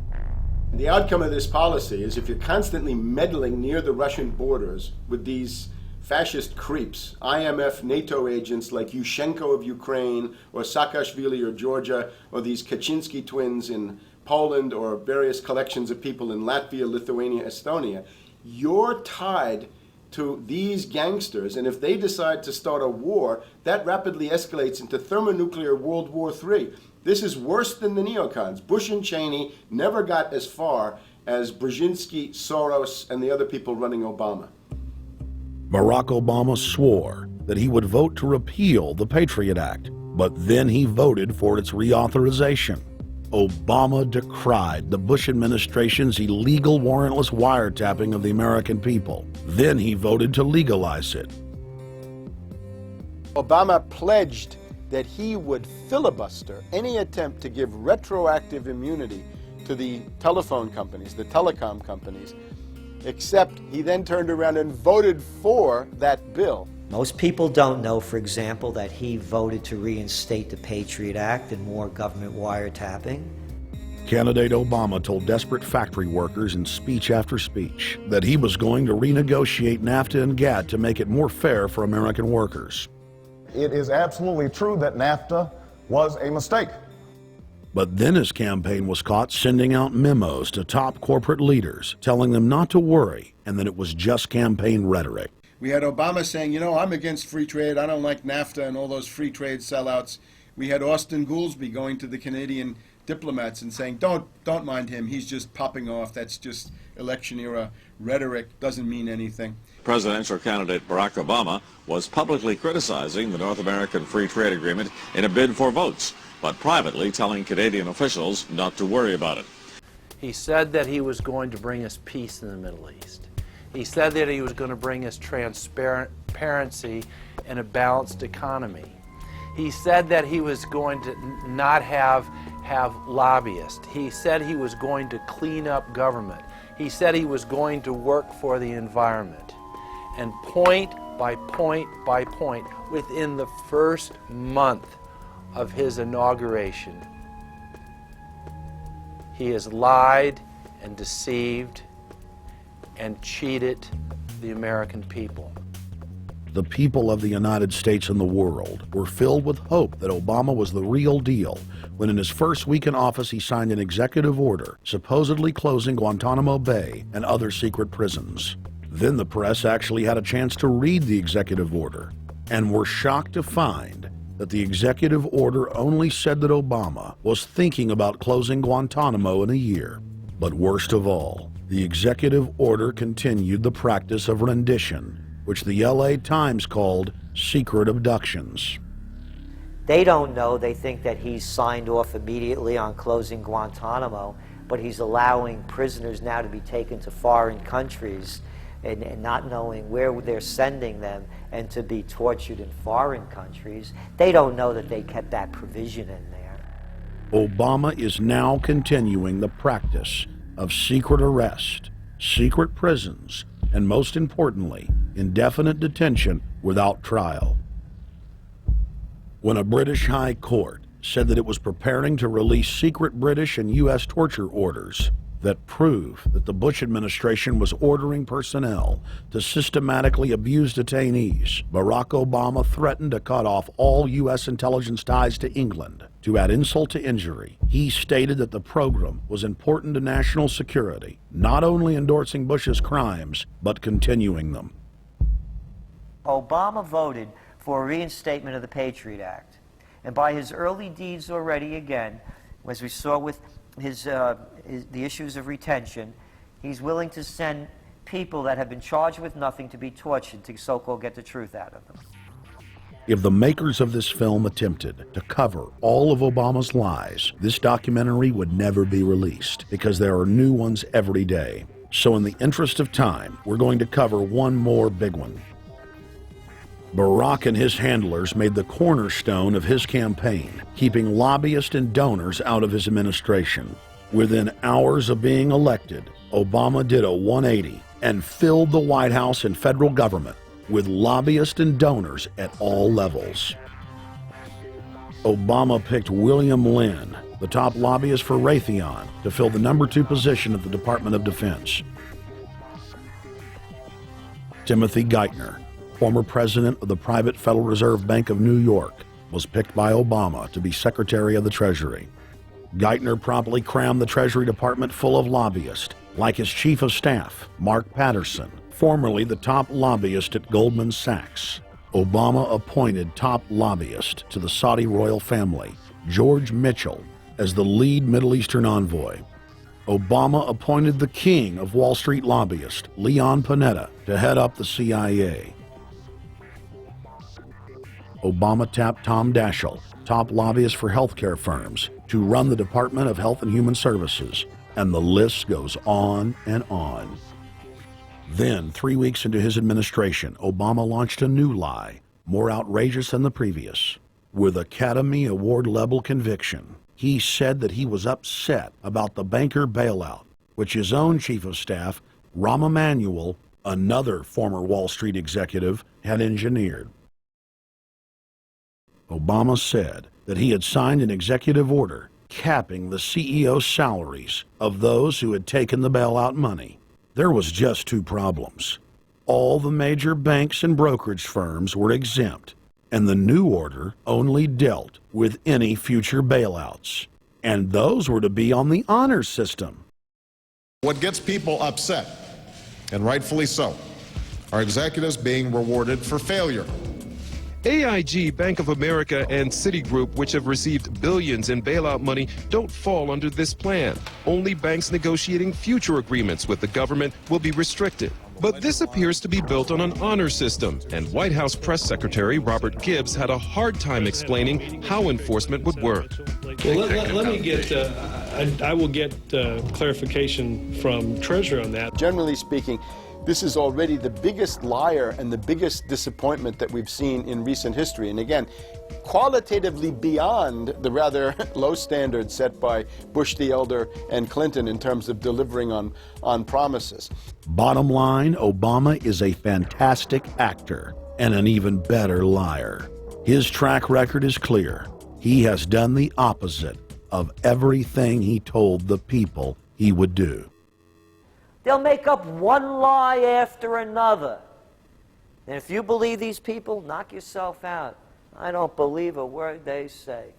The outcome of this policy is if you're constantly meddling near the Russian borders with these fascist creeps, IMF, NATO agents like Yushchenko of Ukraine or Saakashvili or Georgia, or these Kaczynski twins in Poland, or various collections of people in Latvia, Lithuania, Estonia, you're tied to these gangsters, and if they decide to start a war, that rapidly escalates into thermonuclear World War III. This is worse than the neocons. Bush and Cheney never got as far as Brzezinski, Soros, and the other people running Obama. Barack Obama swore that he would vote to repeal the Patriot Act, but then he voted for its reauthorization. Obama decried the Bush administration's illegal warrantless wiretapping of the American people. Then he voted to legalize it. Obama pledged that he would filibuster any attempt to give retroactive immunity to the telephone companies, the telecom companies, except he then turned around and voted for that bill. Most people don't know, for example, that he voted to reinstate the Patriot Act and more government wiretapping. Candidate Obama told desperate factory workers in speech after speech that he was going to renegotiate NAFTA and GATT to make it more fair for American workers. It is absolutely true that NAFTA was a mistake. But then his campaign was caught sending out memos to top corporate leaders, telling them not to worry and that it was just campaign rhetoric. We had Obama saying, you know, I'm against free trade. I don't like NAFTA and all those free trade sellouts. We had Austin Goolsbee going to the Canadian diplomats and saying, don't mind him. He's just popping off. That's just election era rhetoric. Doesn't mean anything. Presidential candidate Barack Obama was publicly criticizing the North American Free Trade Agreement in a bid for votes, but privately telling Canadian officials not to worry about it. He said that he was going to bring us peace in the Middle East. He said that he was going to bring us transparency and a balanced economy. He said that he was going to not have lobbyists. He said he was going to clean up government. He said he was going to work for the environment. And point by point by point, within the first month of his inauguration, he has lied and deceived and cheated the American people. The people of the United States and the world were filled with hope that Obama was the real deal when in his first week in office he signed an executive order supposedly closing Guantanamo Bay and other secret prisons. Then the press actually had a chance to read the executive order and were shocked to find that the executive order only said that Obama was thinking about closing Guantanamo in a year. But worst of all, the executive order continued the practice of rendition which the LA Times called secret abductions. They don't know. They think that he's signed off immediately on closing Guantanamo, but he's allowing prisoners now to be taken to foreign countries and not knowing where they're sending them and to be tortured in foreign countries. They don't know that they kept that provision in there. Obama is now continuing the practice of secret arrest, secret prisons, and most importantly, indefinite detention without trial. When a British high court said that it was preparing to release secret British and U.S. torture orders that prove that the Bush administration was ordering personnel to systematically abuse detainees, Barack Obama threatened to cut off all U.S. intelligence ties to England. To add insult to injury, he stated that the program was important to national security, not only endorsing Bush's crimes, but continuing them. Obama voted for a reinstatement of the Patriot Act. And by his early deeds already, again, as we saw with the issues of retention, he's willing to send people that have been charged with nothing to be tortured to so-called get the truth out of them. If the makers of this film attempted to cover all of Obama's lies, this documentary would never be released because there are new ones every day. So in the interest of time, we're going to cover one more big one. Barack and his handlers made the cornerstone of his campaign, keeping lobbyists and donors out of his administration. Within hours of being elected, Obama did a 180 and filled the White House and federal government with lobbyists and donors at all levels. Obama picked William Lynn, the top lobbyist for Raytheon, to fill the number 2 position at the Department of Defense. Timothy Geithner, former president of the private Federal Reserve Bank of New York, was picked by Obama to be Secretary of the Treasury. Geithner promptly crammed the Treasury Department full of lobbyists, like his Chief of Staff, Mark Patterson, formerly the top lobbyist at Goldman Sachs. Obama appointed top lobbyist to the Saudi royal family, George Mitchell, as the lead Middle Eastern envoy. Obama appointed the king of Wall Street lobbyists, Leon Panetta, to head up the CIA. Obama tapped Tom Daschle, top lobbyist for healthcare firms, to run the Department of Health and Human Services, and the list goes on and on. Then, 3 weeks into his administration, Obama launched a new lie, more outrageous than the previous. With Academy Award-level conviction, he said that he was upset about the banker bailout, which his own Chief of Staff, Rahm Emanuel, another former Wall Street executive, had engineered. Obama said that he had signed an executive order capping the CEO's salaries of those who had taken the bailout money. There was just 2 problems. All the major banks and brokerage firms were exempt, and the new order only dealt with any future bailouts. And those were to be on the honor system. What gets people upset, and rightfully so, are executives being rewarded for failure. AIG, Bank of America, and Citigroup, which have received billions in bailout money, don't fall under this plan. Only banks negotiating future agreements with the government will be restricted. But this appears to be built on an honor system, and White House Press Secretary Robert Gibbs had a hard time explaining how enforcement would work. Well, let me get, I will get clarification from Treasury on that. Generally speaking, this is already the biggest liar and the biggest disappointment that we've seen in recent history. And again, qualitatively beyond the rather low standards set by Bush the Elder and Clinton in terms of delivering on promises. Bottom line, Obama is a fantastic actor and an even better liar. His track record is clear. He has done the opposite of everything he told the people he would do. They'll make up one lie after another. And if you believe these people, knock yourself out. I don't believe a word they say.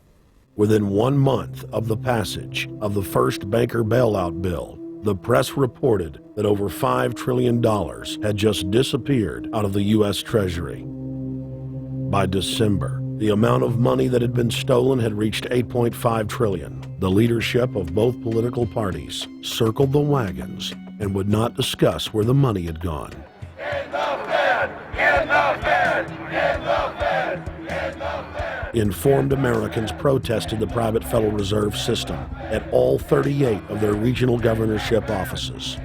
Within 1 month of the passage of the first banker bailout bill, the press reported that over $5 trillion had just disappeared out of the U.S. Treasury. By December, the amount of money that had been stolen had reached $8.5 trillion. The leadership of both political parties circled the wagons and would not discuss where the money had gone. In the pen! In the Fed! In the Fed! In the Fed! Informed Americans protested the private Federal Reserve System at all 38 of their regional governorship offices.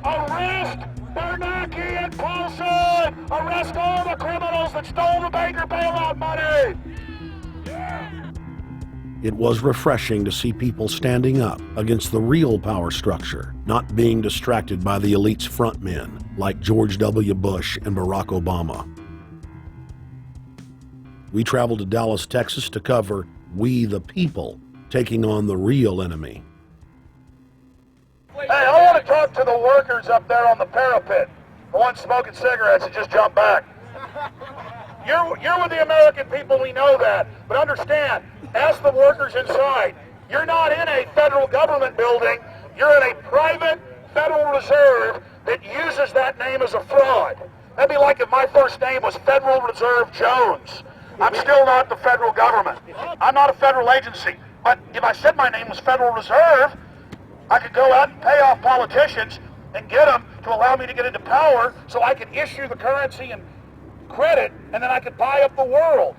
Arrest Bernanke and Paulson! Arrest all the criminals that stole the banker bailout money! It was refreshing to see people standing up against the real power structure, not being distracted by the elite's frontmen like George W. Bush and Barack Obama. We traveled to Dallas, Texas to cover We the People taking on the real enemy. Hey, I want to talk to the workers up there on the parapet. The ones smoking cigarettes that just jumped back. You're with the American people, we know that. But understand, ask the workers inside. You're not in a federal government building. You're in a private Federal Reserve that uses that name as a fraud. That'd be like if my first name was Federal Reserve Jones. I'm still not the federal government. I'm not a federal agency. But if I said my name was Federal Reserve, I could go out and pay off politicians and get them to allow me to get into power so I could issue the currency and credit, and then I could buy up the world.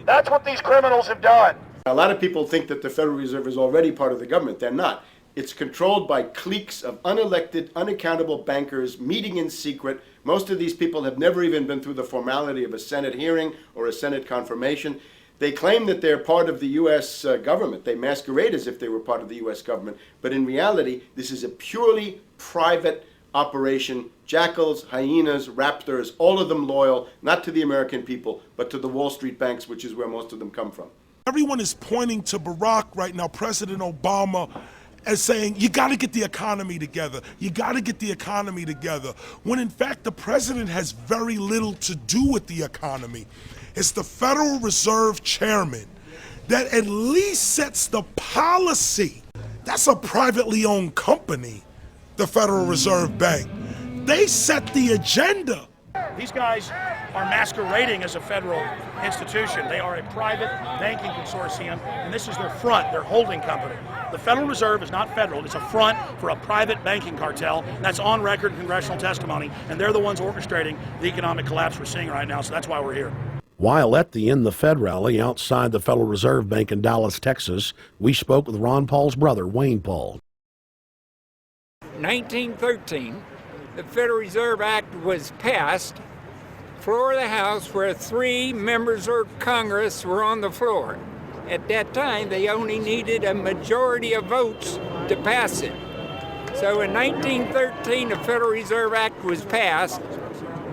That's what these criminals have done. A lot of people think that the Federal Reserve is already part of the government. They're not. It's controlled by cliques of unelected, unaccountable bankers meeting in secret. Most of these people have never even been through the formality of a Senate hearing or a Senate confirmation. They claim that they're part of the U.S. government. They masquerade as if they were part of the U.S. government. But in reality, this is a purely private operation. Jackals, hyenas, raptors, all of them loyal, not to the American people, but to the Wall Street banks, which is where most of them come from. Everyone is pointing to Barack right now, President Obama, as saying, you got to get the economy together. You got to get the economy together. When in fact, the president has very little to do with the economy. It's the Federal Reserve chairman that at least sets the policy. That's a privately owned company, the Federal Reserve Bank. They set the agenda. These guys are masquerading as a federal institution. They are a private banking consortium, and this is their front, their holding company. The Federal Reserve is not federal. It's a front for a private banking cartel. That's on record in congressional testimony, and they're the ones orchestrating the economic collapse we're seeing right now, so that's why we're here. While at the In the Fed rally outside the Federal Reserve Bank in Dallas, Texas, we spoke with Ron Paul's brother, Wayne Paul. 1913, the Federal Reserve Act was passed, floor of the House, where 3 members of Congress were on the floor. At that time, they only needed a majority of votes to pass it. So in 1913, the Federal Reserve Act was passed.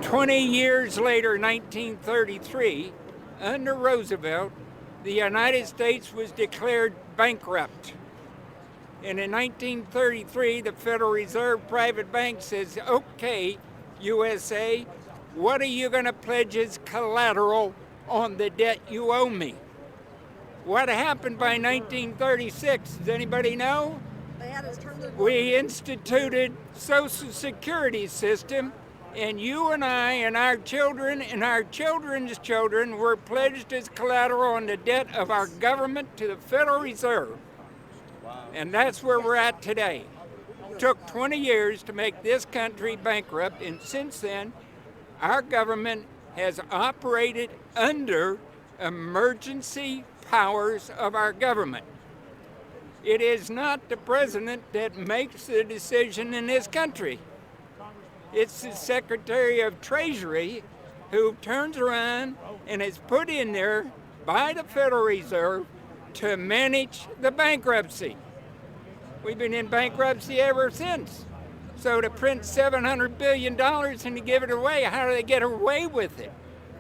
20 years later, 1933, under Roosevelt, the United States was declared bankrupt. And in 1933, the Federal Reserve Private Bank says, okay, USA, what are you going to pledge as collateral on the debt you owe me? What happened by 1936? Does anybody know? We instituted Social Security system, and you and I and our children and our children's children were pledged as collateral on the debt of our government to the Federal Reserve. And that's where we're at today. It took 20 years to make this country bankrupt, and since then, our government has operated under emergency powers of our government. It is not the president that makes the decision in this country. It's the Secretary of Treasury who turns around and is put in there by the Federal Reserve to manage the bankruptcy. We've been in bankruptcy ever since. So to print $700 billion and to give it away, how do they get away with it?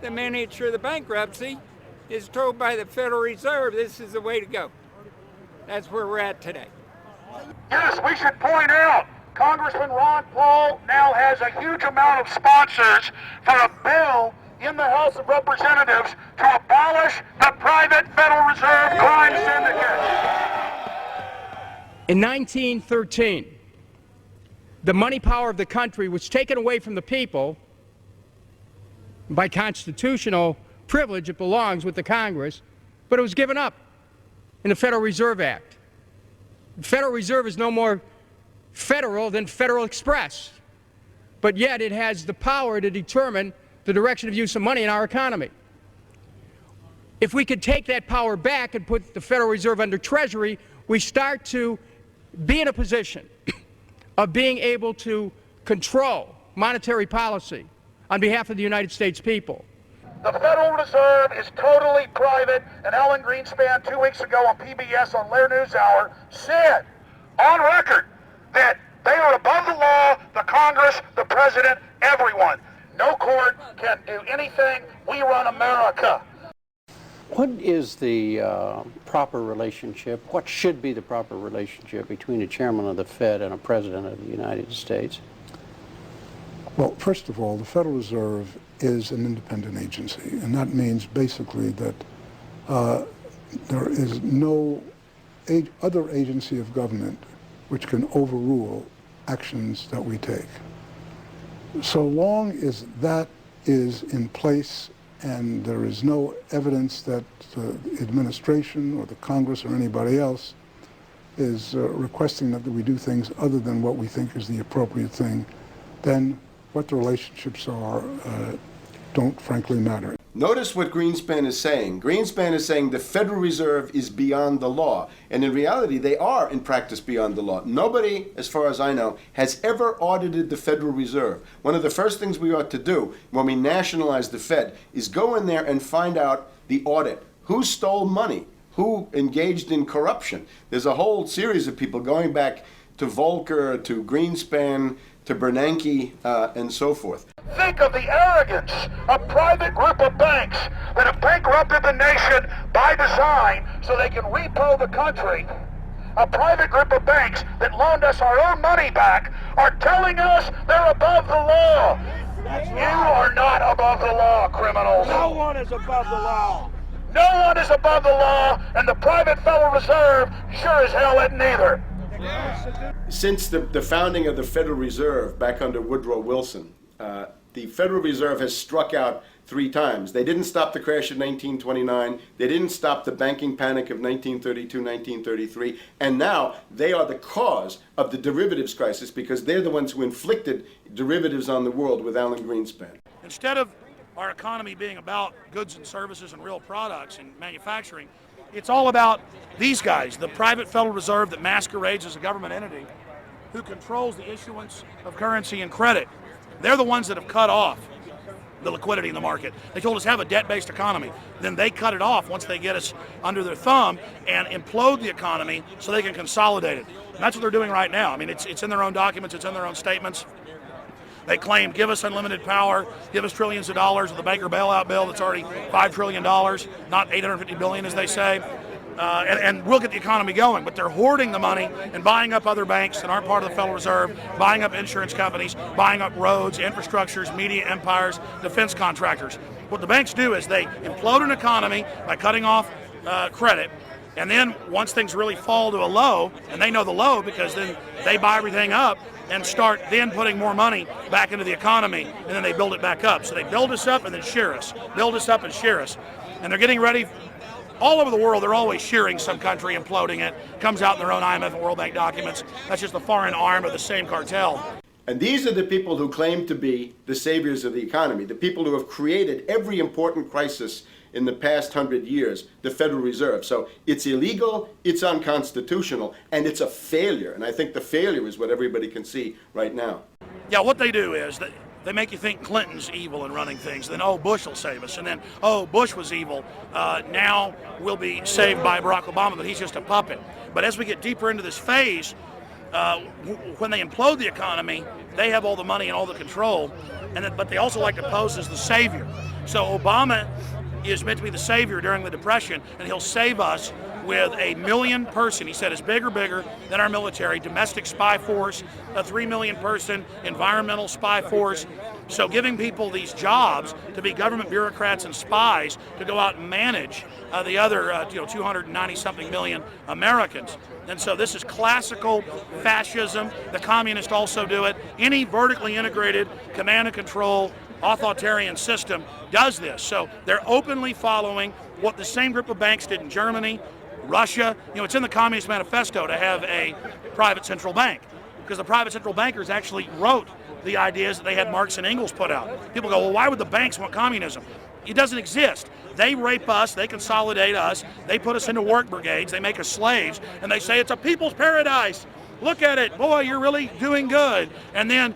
The manager of the bankruptcy is told by the Federal Reserve this is the way to go. That's where we're at today. Yes, we should point out, Congressman Ron Paul now has a huge amount of sponsors for a bill in the House of Representatives to abolish the private Federal Reserve crime syndicate. In 1913, the money power of the country was taken away from the people. By constitutional privilege, it belongs with the Congress, but it was given up in the Federal Reserve Act. The Federal Reserve is no more federal than Federal Express, but yet it has the power to determine the direction of use of money in our economy. If we could take that power back and put the Federal Reserve under Treasury, we start to be in a position of being able to control monetary policy on behalf of the United States people. The Federal Reserve is totally private, and Alan Greenspan 2 weeks ago on PBS on Lair NewsHour said on record that they are above the law, the Congress, the President, everyone. No court can do anything. We run America. What is the proper relationship, what should be the proper relationship between a chairman of the Fed and a president of the United States? Well, first of all, the Federal Reserve is an independent agency, and that means basically that there is no other agency of government which can overrule actions that we take. So long as that is in place and there is no evidence that the administration or the Congress or anybody else is requesting that we do things other than what we think is the appropriate thing, then what the relationships are don't frankly matter. Notice what Greenspan is saying. Greenspan is saying the Federal Reserve is beyond the law. And in reality, they are in practice beyond the law. Nobody, as far as I know, has ever audited the Federal Reserve. One of the first things we ought to do when we nationalize the Fed is go in there and find out the audit. Who stole money? Who engaged in corruption? There's a whole series of people going back to Volcker, to Greenspan, to Bernanke, and so forth. Think of the arrogance of private group of banks that have bankrupted the nation by design so they can repo the country. A private group of banks that loaned us our own money back are telling us they're above the law. You are not above the law, criminals. No one is above the law. No one is above the law, and the private Federal Reserve sure as hell isn't either. Since the founding of the Federal Reserve back under Woodrow Wilson, the Federal Reserve has struck out 3 times. They didn't stop the crash of 1929. They didn't stop the banking panic of 1932, 1933. And now they are the cause of the derivatives crisis because they're the ones who inflicted derivatives on the world with Alan Greenspan. Instead of our economy being about goods and services and real products and manufacturing, it's all about these guys, the private Federal Reserve that masquerades as a government entity who controls the issuance of currency and credit. They're the ones that have cut off the liquidity in the market. They told us have a debt-based economy. Then they cut it off once they get us under their thumb and implode the economy so they can consolidate it. And that's what they're doing right now. I mean, it's in their own documents, it's in their own statements. They claim, give us unlimited power, give us trillions of dollars with the Baker bailout bill that's already $5 trillion, not $850 billion as they say. And we'll get the economy going, but they're hoarding the money and buying up other banks that aren't part of the Federal Reserve, buying up insurance companies, buying up roads, infrastructures, media empires, defense contractors. What the banks do is they implode an economy by cutting off credit, and then once things really fall to a low, and they know the low because then they buy everything up and start then putting more money back into the economy, and then they build it back up. So they build us up and then shear us, build us up and shear us. And they're getting ready. All over the world, they're always shearing some country, imploding it. Comes out in their own IMF and World Bank documents. That's just the foreign arm of the same cartel. And these are the people who claim to be the saviors of the economy, the people who have created every important crisis in the past 100 years, the Federal Reserve. So it's illegal, it's unconstitutional, and it's a failure. And I think the failure is what everybody can see right now. Yeah, what they do is they make you think Clinton's evil in running things. Then, oh, Bush will save us. And then, oh, Bush was evil. Now we'll be saved by Barack Obama, but he's just a puppet. But as we get deeper into this phase, when they implode the economy, they have all the money and all the control. But they also like to pose as the savior. So Obama is meant to be the savior during the Depression, and he'll save us with a 1 million person, he said, is bigger than our military, domestic spy force, a 3 million person environmental spy force. So giving people these jobs to be government bureaucrats and spies to go out and manage the other 290-something million Americans. And so this is classical fascism. The communists also do it. Any vertically integrated command and control authoritarian system does this. So they're openly following what the same group of banks did in Germany, Russia. It's in the Communist Manifesto to have a private central bank, because the private central bankers actually wrote the ideas that they had Marx and Engels put out. People go, well, why would the banks want communism? It doesn't exist. They rape us, they consolidate us, they put us into work brigades, they make us slaves, and they say it's a people's paradise. Look at it, boy, you're really doing good. And then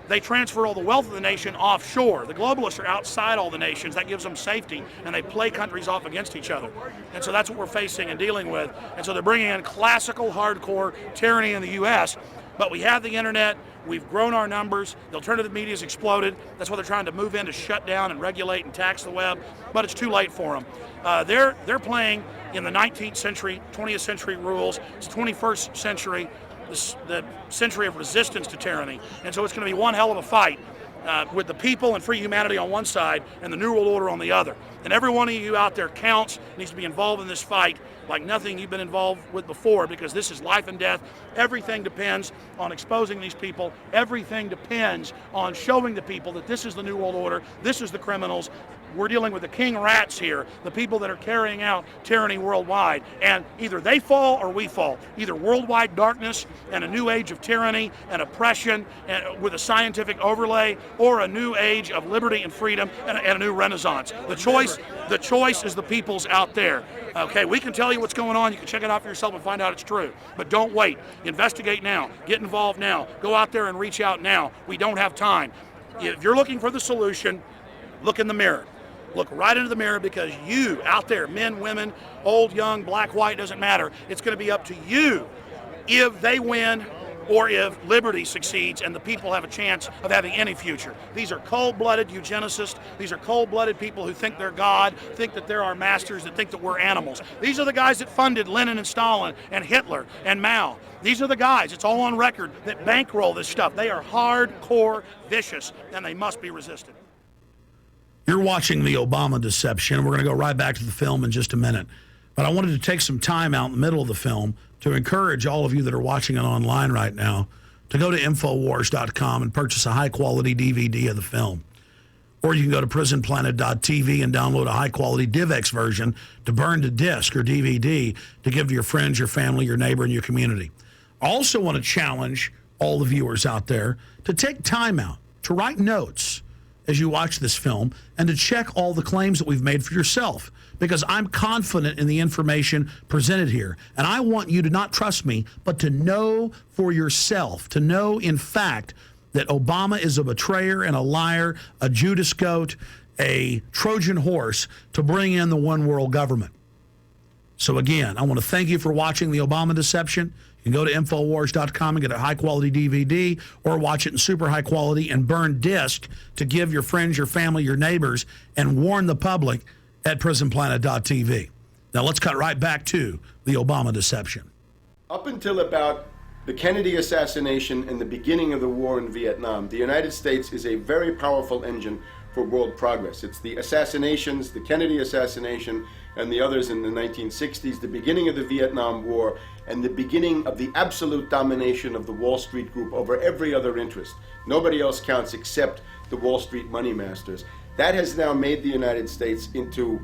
they transfer all the wealth of the nation offshore. The globalists are outside all the nations. That gives them safety, and they play countries off against each other. And so that's what we're facing and dealing with. And so they're bringing in classical, hardcore tyranny in the U.S., but we have the internet. We've grown our numbers. The alternative media has exploded. That's why they're trying to move in to shut down and regulate and tax the web, but it's too late for them. They're playing in the 19th century, 20th century rules. It's 21st century, the century of resistance to tyranny. And so it's going to be one hell of a fight with the people and free humanity on one side and the New World Order on the other. And every one of you out there counts, needs to be involved in this fight like nothing you've been involved with before, because this is life and death. Everything depends on exposing these people. Everything depends on showing the people that this is the New World Order, this is the criminals. We're dealing with the king rats here, the people that are carrying out tyranny worldwide. And either they fall or we fall. Either worldwide darkness and a new age of tyranny and oppression and with a scientific overlay, or a new age of liberty and freedom and a new renaissance. The choice is the people's out there. Okay, we can tell you what's going on. You can check it out for yourself and find out it's true. But don't wait. Investigate now. Get involved now. Go out there and reach out now. We don't have time. If you're looking for the solution, look in the mirror. Look right into the mirror, because you out there, men, women, old, young, black, white, doesn't matter. It's going to be up to you if they win or if liberty succeeds and the people have a chance of having any future. These are cold-blooded eugenicists. These are cold-blooded people who think they're God, think that they're our masters, that think that we're animals. These are the guys that funded Lenin and Stalin and Hitler and Mao. These are the guys, it's all on record, that bankroll this stuff. They are hardcore vicious, and they must be resisted. You're watching the Obama deception. We're going to go right back to the film in just a minute. But I wanted to take some time out in the middle of the film to encourage all of you that are watching it online right now to go to Infowars.com and purchase a high-quality DVD of the film. Or you can go to PrisonPlanet.tv and download a high-quality DivX version to burn to disc or DVD to give to your friends, your family, your neighbor, and your community. I also want to challenge all the viewers out there to take time out to write notes as you watch this film and to check all the claims that we've made for yourself, because I'm confident in the information presented here. And I want you to not trust me, but to know for yourself, to know in fact that Obama is a betrayer and a liar, a Judas goat, a Trojan horse to bring in the one world government. So again, I want to thank you for watching the Obama deception. You can go to Infowars.com and get a high-quality DVD, or watch it in super high quality and burn disc to give your friends, your family, your neighbors, and warn the public at PrisonPlanet.tv. Now let's cut right back to the Obama deception. Up until about the Kennedy assassination and the beginning of the war in Vietnam, the United States is a very powerful engine for world progress. It's the assassinations, the Kennedy assassination, and the others in the 1960s, the beginning of the Vietnam War, and the beginning of the absolute domination of the Wall Street group over every other interest. Nobody else counts except the Wall Street money masters. That has now made the United States into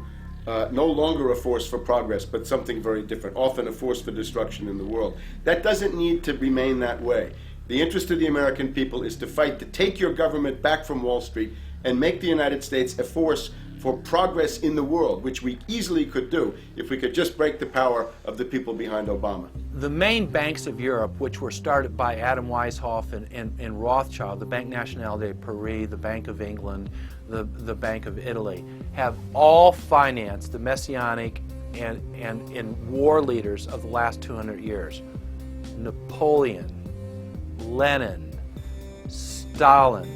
no longer a force for progress, but something very different, often a force for destruction in the world. That doesn't need to remain that way. The interest of the American people is to fight to take your government back from Wall Street and make the United States a force for progress in the world, which we easily could do if we could just break the power of the people behind Obama. The main banks of Europe, which were started by Adam Weishaupt and Rothschild, the Banque Nationale de Paris, the Bank of England, the Bank of Italy, have all financed the messianic and war leaders of the last 200 years. Napoleon, Lenin, Stalin.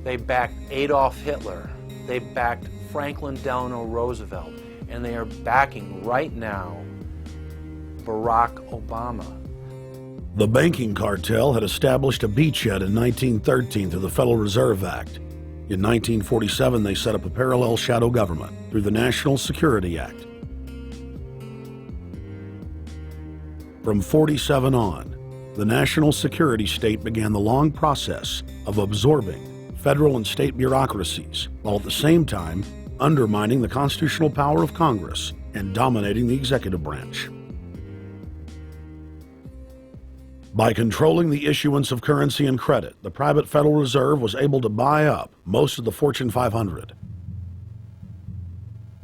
They backed Adolf Hitler. They backed Franklin Delano Roosevelt. And they are backing right now Barack Obama. The banking cartel had established a beachhead in 1913 through the Federal Reserve Act. In 1947, they set up a parallel shadow government through the National Security Act. From 47 on, the national security state began the long process of absorbing federal and state bureaucracies, while at the same time undermining the constitutional power of Congress and dominating the executive branch. By controlling the issuance of currency and credit, the private Federal Reserve was able to buy up most of the Fortune 500.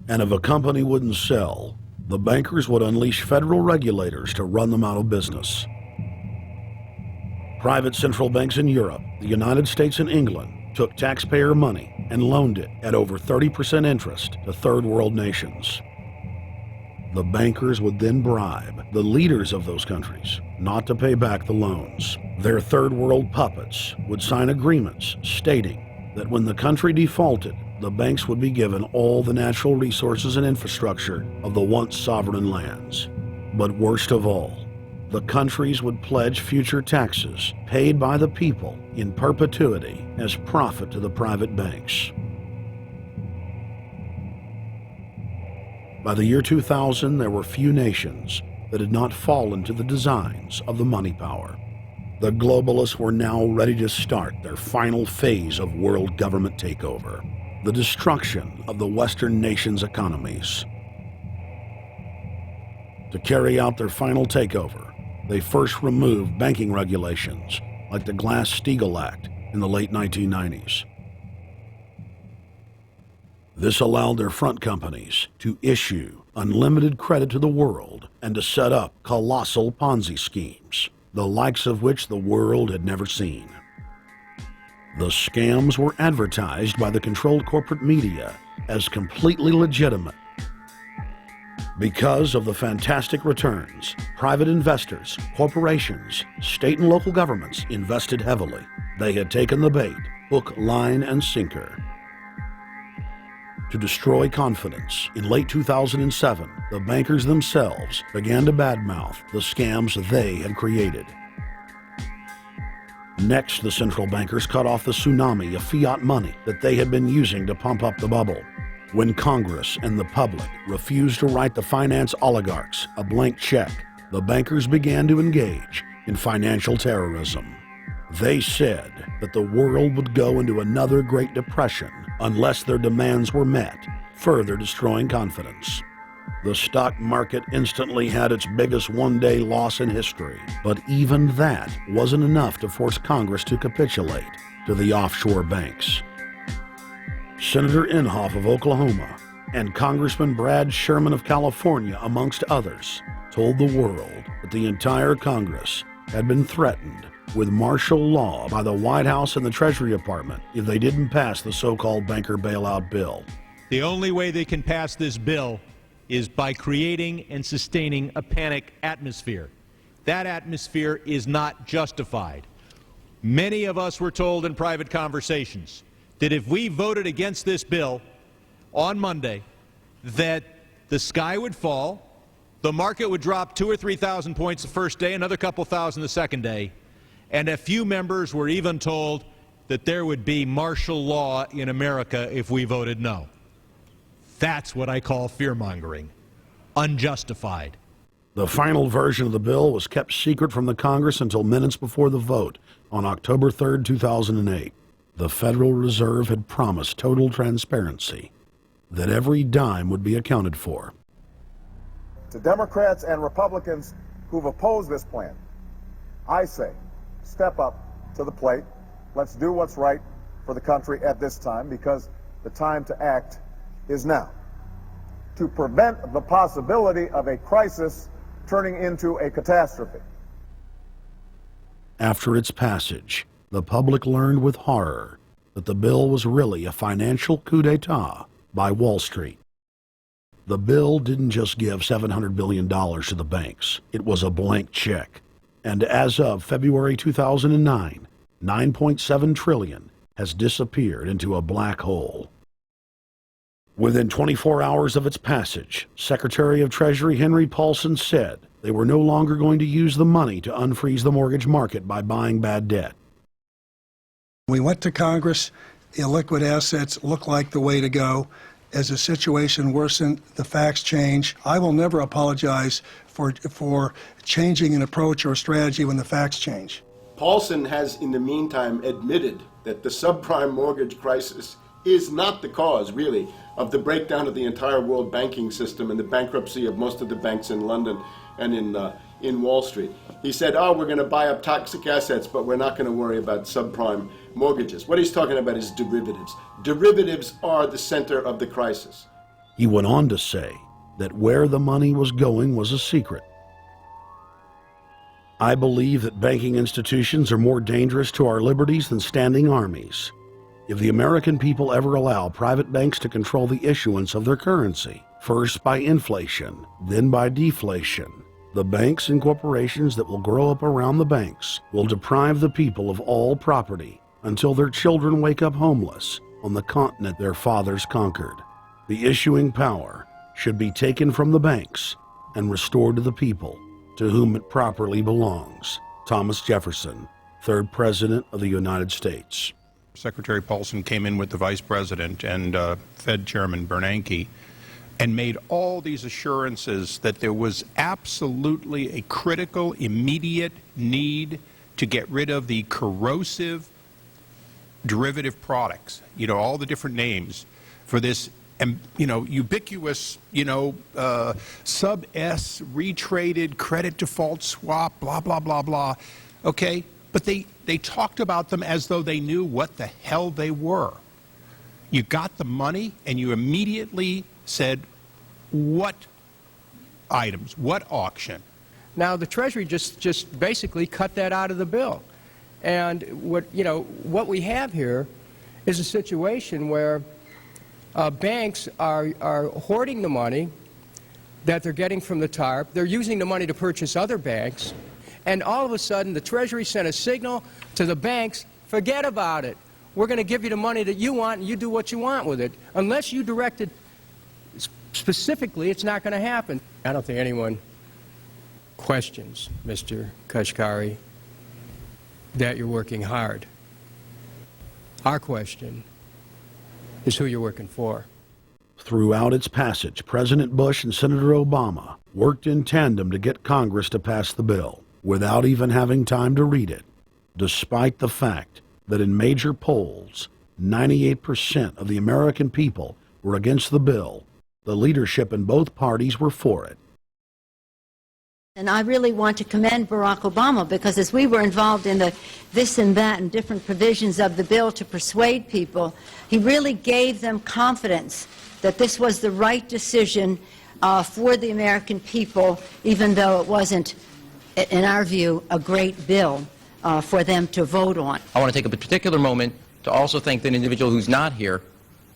And if a company wouldn't sell, the bankers would unleash federal regulators to run them out of business. Private central banks in Europe, the United States, and England took taxpayer money and loaned it at over 30% interest to third world nations. The bankers would then bribe the leaders of those countries not to pay back the loans. Their third world puppets would sign agreements stating that when the country defaulted, the banks would be given all the natural resources and infrastructure of the once sovereign lands. But worst of all, the countries would pledge future taxes paid by the people in perpetuity as profit to the private banks. By the year 2000, there were few nations that had not fallen to the designs of the money power. The globalists were now ready to start their final phase of world government takeover, the destruction of the Western nations' economies. To carry out their final takeover, they first removed banking regulations like the Glass-Steagall Act in the late 1990s. This allowed their front companies to issue unlimited credit to the world and to set up colossal Ponzi schemes, the likes of which the world had never seen. The scams were advertised by the controlled corporate media as completely legitimate. Because of the fantastic returns, private investors, corporations, state and local governments invested heavily. They had taken the bait, hook, line, and sinker. To destroy confidence, in late 2007, the bankers themselves began to badmouth the scams they had created. Next, the central bankers cut off the tsunami of fiat money that they had been using to pump up the bubble. When Congress and the public refused to write the finance oligarchs a blank check, the bankers began to engage in financial terrorism. They said that the world would go into another Great Depression unless their demands were met, further destroying confidence. The stock market instantly had its biggest one-day loss in history, but even that wasn't enough to force Congress to capitulate to the offshore banks. Senator Inhofe of Oklahoma and Congressman Brad Sherman of California, amongst others, told the world that the entire Congress had been threatened with martial law by the White House and the Treasury Department if they didn't pass the so-called banker bailout bill. The only way they can pass this bill is by creating and sustaining a panic atmosphere. That atmosphere is not justified. Many of us were told in private conversations that if we voted against this bill on Monday, that the sky would fall, the market would drop 2,000 or 3,000 points the first day, another couple thousand the second day, and a few members were even told that there would be martial law in America if we voted no. That's what I call fear-mongering. Unjustified. The final version of the bill was kept secret from the Congress until minutes before the vote on October 3, 2008. The Federal Reserve had promised total transparency, that every dime would be accounted for. To Democrats and Republicans who've opposed this plan, I say, step up to the plate. Let's do what's right for the country at this time, because the time to act is now, to prevent the possibility of a crisis turning into a catastrophe. After its passage, the public learned with horror that the bill was really a financial coup d'etat by Wall Street. The bill didn't just give $700 billion to the banks. It was a blank check. And as of February 2009, $9.7 trillion has disappeared into a black hole. Within 24 hours of its passage, Secretary of Treasury Henry Paulson said they were no longer going to use the money to unfreeze the mortgage market by buying bad debt. We went to Congress. Illiquid assets look like the way to go. As the situation worsened, the facts change. I will never apologize for changing an approach or strategy when the facts change. Paulson has, in the meantime, admitted that the subprime mortgage crisis is not the cause, really, of the breakdown of the entire world banking system and the bankruptcy of most of the banks in London and in Wall Street. He said, oh, we're going to buy up toxic assets, but we're not going to worry about subprime mortgages. What he's talking about is derivatives. Derivatives are the center of the crisis. He went on to say that where the money was going was a secret. I believe that banking institutions are more dangerous to our liberties than standing armies. If the American people ever allow private banks to control the issuance of their currency, first by inflation, then by deflation, the banks and corporations that will grow up around the banks will deprive the people of all property until their children wake up homeless on the continent their fathers conquered. The issuing power should be taken from the banks and restored to the people, to whom it properly belongs. Thomas Jefferson, 3rd President of the United States. Secretary Paulson came in with the Vice President and Fed Chairman Bernanke and made all these assurances that there was absolutely a critical, immediate need to get rid of the corrosive derivative products, all the different names for this, ubiquitous, sub-S, retraded credit default swap, blah, blah, blah, blah. Okay? But they talked about them as though they knew what the hell they were. You got the money and you immediately said, what items, what auction? Now, the Treasury just basically cut that out of the bill. And what we have here is a situation where banks are hoarding the money that they're getting from the TARP. They're using the money to purchase other banks. And all of a sudden, the Treasury sent a signal to the banks, forget about it. We're going to give you the money that you want, and you do what you want with it. Unless you direct it specifically, it's not going to happen. I don't think anyone questions, Mr. Kashkari, that you're working hard. Our question is who you're working for. Throughout its passage, President Bush and Senator Obama worked in tandem to get Congress to pass the bill without even having time to read it, despite the fact that in major polls, 98% of the American people were against the bill. The leadership in both parties were for it. And I really want to commend Barack Obama, because as we were involved in the this and that and different provisions of the bill to persuade people, he really gave them confidence that this was the right decision for the American people, even though it wasn't, in our view, a great bill for them to vote on. I want to take a particular moment to also thank the individual who's not here,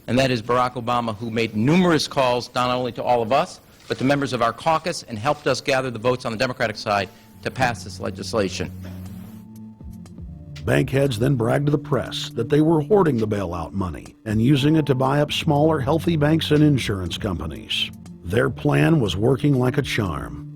and that is Barack Obama, who made numerous calls not only to all of us, but to members of our caucus, and helped us gather the votes on the Democratic side to pass this legislation. Bank heads then bragged to the press that they were hoarding the bailout money and using it to buy up smaller, healthy banks and insurance companies. Their plan was working like a charm.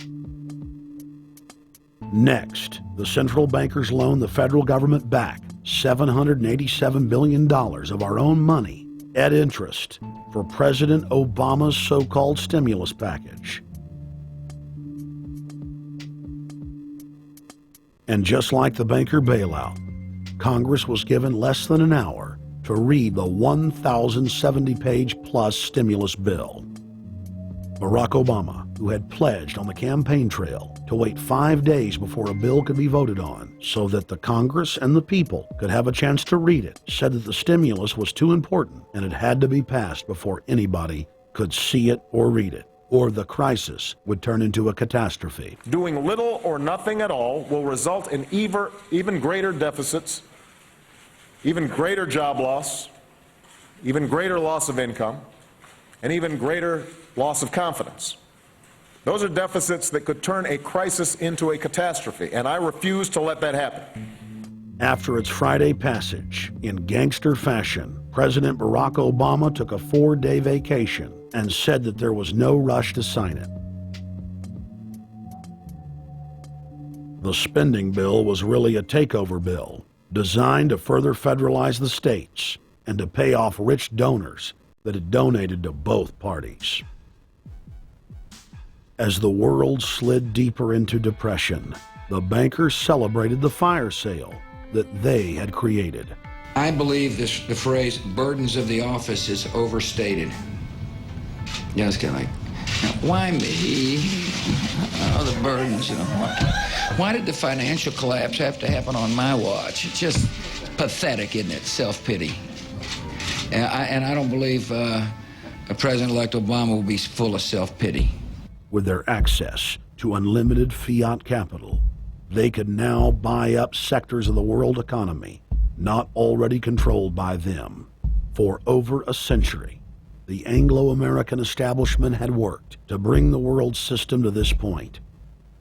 Next, the central bankers loaned the federal government back $787 billion of our own money at interest for President Obama's so-called stimulus package. And just like the banker bailout, Congress was given less than an hour to read the 1,070-page plus stimulus bill. Barack Obama, who had pledged on the campaign trail to wait 5 days before a bill could be voted on so that the Congress and the people could have a chance to read it, said that the stimulus was too important and it had to be passed before anybody could see it or read it, or the crisis would turn into a catastrophe. Doing little or nothing at all will result in even greater deficits, even greater job loss, even greater loss of income, and even greater loss of confidence. Those are deficits that could turn a crisis into a catastrophe, and I refuse to let that happen. After its Friday passage, in gangster fashion, President Barack Obama took a 4-day vacation and said that there was no rush to sign it. The spending bill was really a takeover bill, designed to further federalize the states and to pay off rich donors that had donated to both parties. As the world slid deeper into depression, the bankers celebrated the fire sale that they had created. I believe the phrase burdens of the office is overstated. Yes, Kelly. Why me? Oh, the burdens, you know. Why did the financial collapse have to happen on my watch? It's just pathetic, isn't it? Self-pity. And I don't believe President-elect Obama will be full of self-pity. With their access to unlimited fiat capital, they could now buy up sectors of the world economy not already controlled by them. For over a century, the Anglo-American establishment had worked to bring the world system to this point.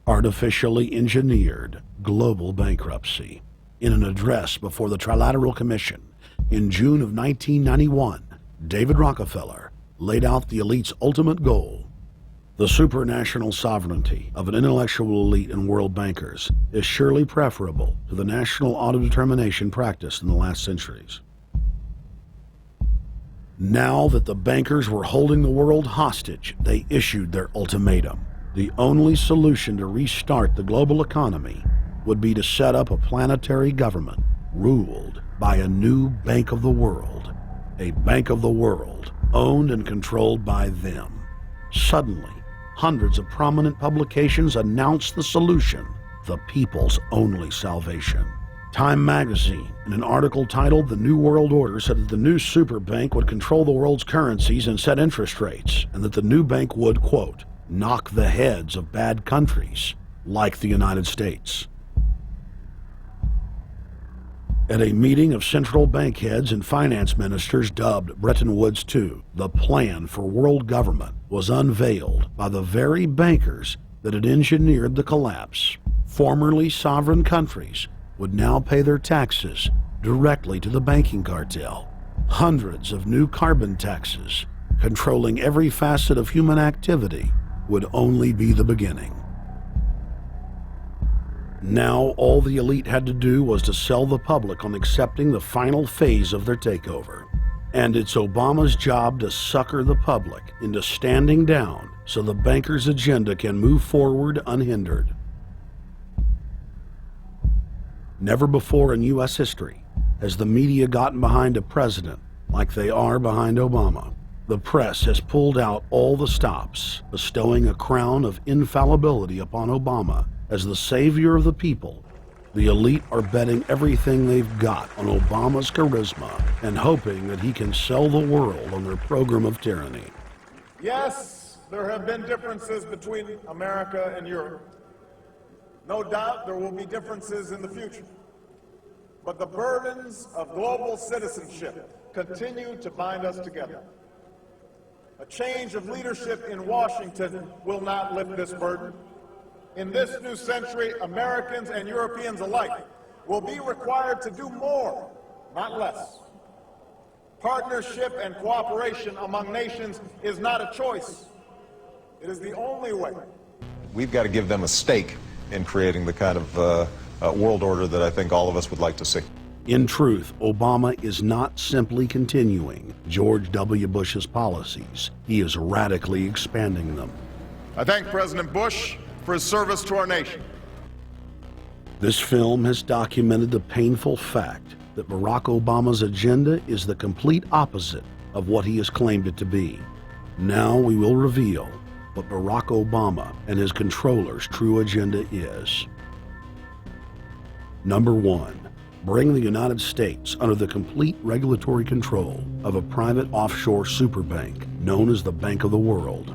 Artificially engineered global bankruptcy. In an address before the Trilateral Commission in June of 1991, David Rockefeller laid out the elite's ultimate goal. The supranational sovereignty of an intellectual elite and world bankers is surely preferable to the national autodetermination practiced in the last centuries. Now that the bankers were holding the world hostage, they issued their ultimatum. The only solution to restart the global economy would be to set up a planetary government ruled by a new Bank of the World, a Bank of the World owned and controlled by them. Suddenly, hundreds of prominent publications announced the solution, the people's only salvation. Time magazine, in an article titled The New World Order, said that the new super bank would control the world's currencies and set interest rates, and that the new bank would, quote, knock the heads of bad countries like the United States. At a meeting of central bank heads and finance ministers dubbed Bretton Woods II, the plan for world government was unveiled by the very bankers that had engineered the collapse. Formerly sovereign countries would now pay their taxes directly to the banking cartel. Hundreds of new carbon taxes, controlling every facet of human activity, would only be the beginning. Now all the elite had to do was to sell the public on accepting the final phase of their takeover. And it's Obama's job to sucker the public into standing down so the bankers' agenda can move forward unhindered. Never before in U.S. history has the media gotten behind a president like they are behind Obama. The press has pulled out all the stops, bestowing a crown of infallibility upon Obama as the savior of the people. The elite are betting everything they've got on Obama's charisma and hoping that he can sell the world on their program of tyranny. Yes, there have been differences between America and Europe. No doubt there will be differences in the future. But the burdens of global citizenship continue to bind us together. A change of leadership in Washington will not lift this burden. In this new century, Americans and Europeans alike will be required to do more, not less. Partnership and cooperation among nations is not a choice. It is the only way. We've got to give them a stake in creating the kind of world order that I think all of us would like to see. In truth, Obama is not simply continuing George W. Bush's policies. He is radically expanding them. I thank President Bush for his service to our nation. This film has documented the painful fact that Barack Obama's agenda is the complete opposite of what he has claimed it to be. Now we will reveal what Barack Obama and his controllers' true agenda is. Number 1, bring the United States under the complete regulatory control of a private offshore superbank known as the Bank of the World.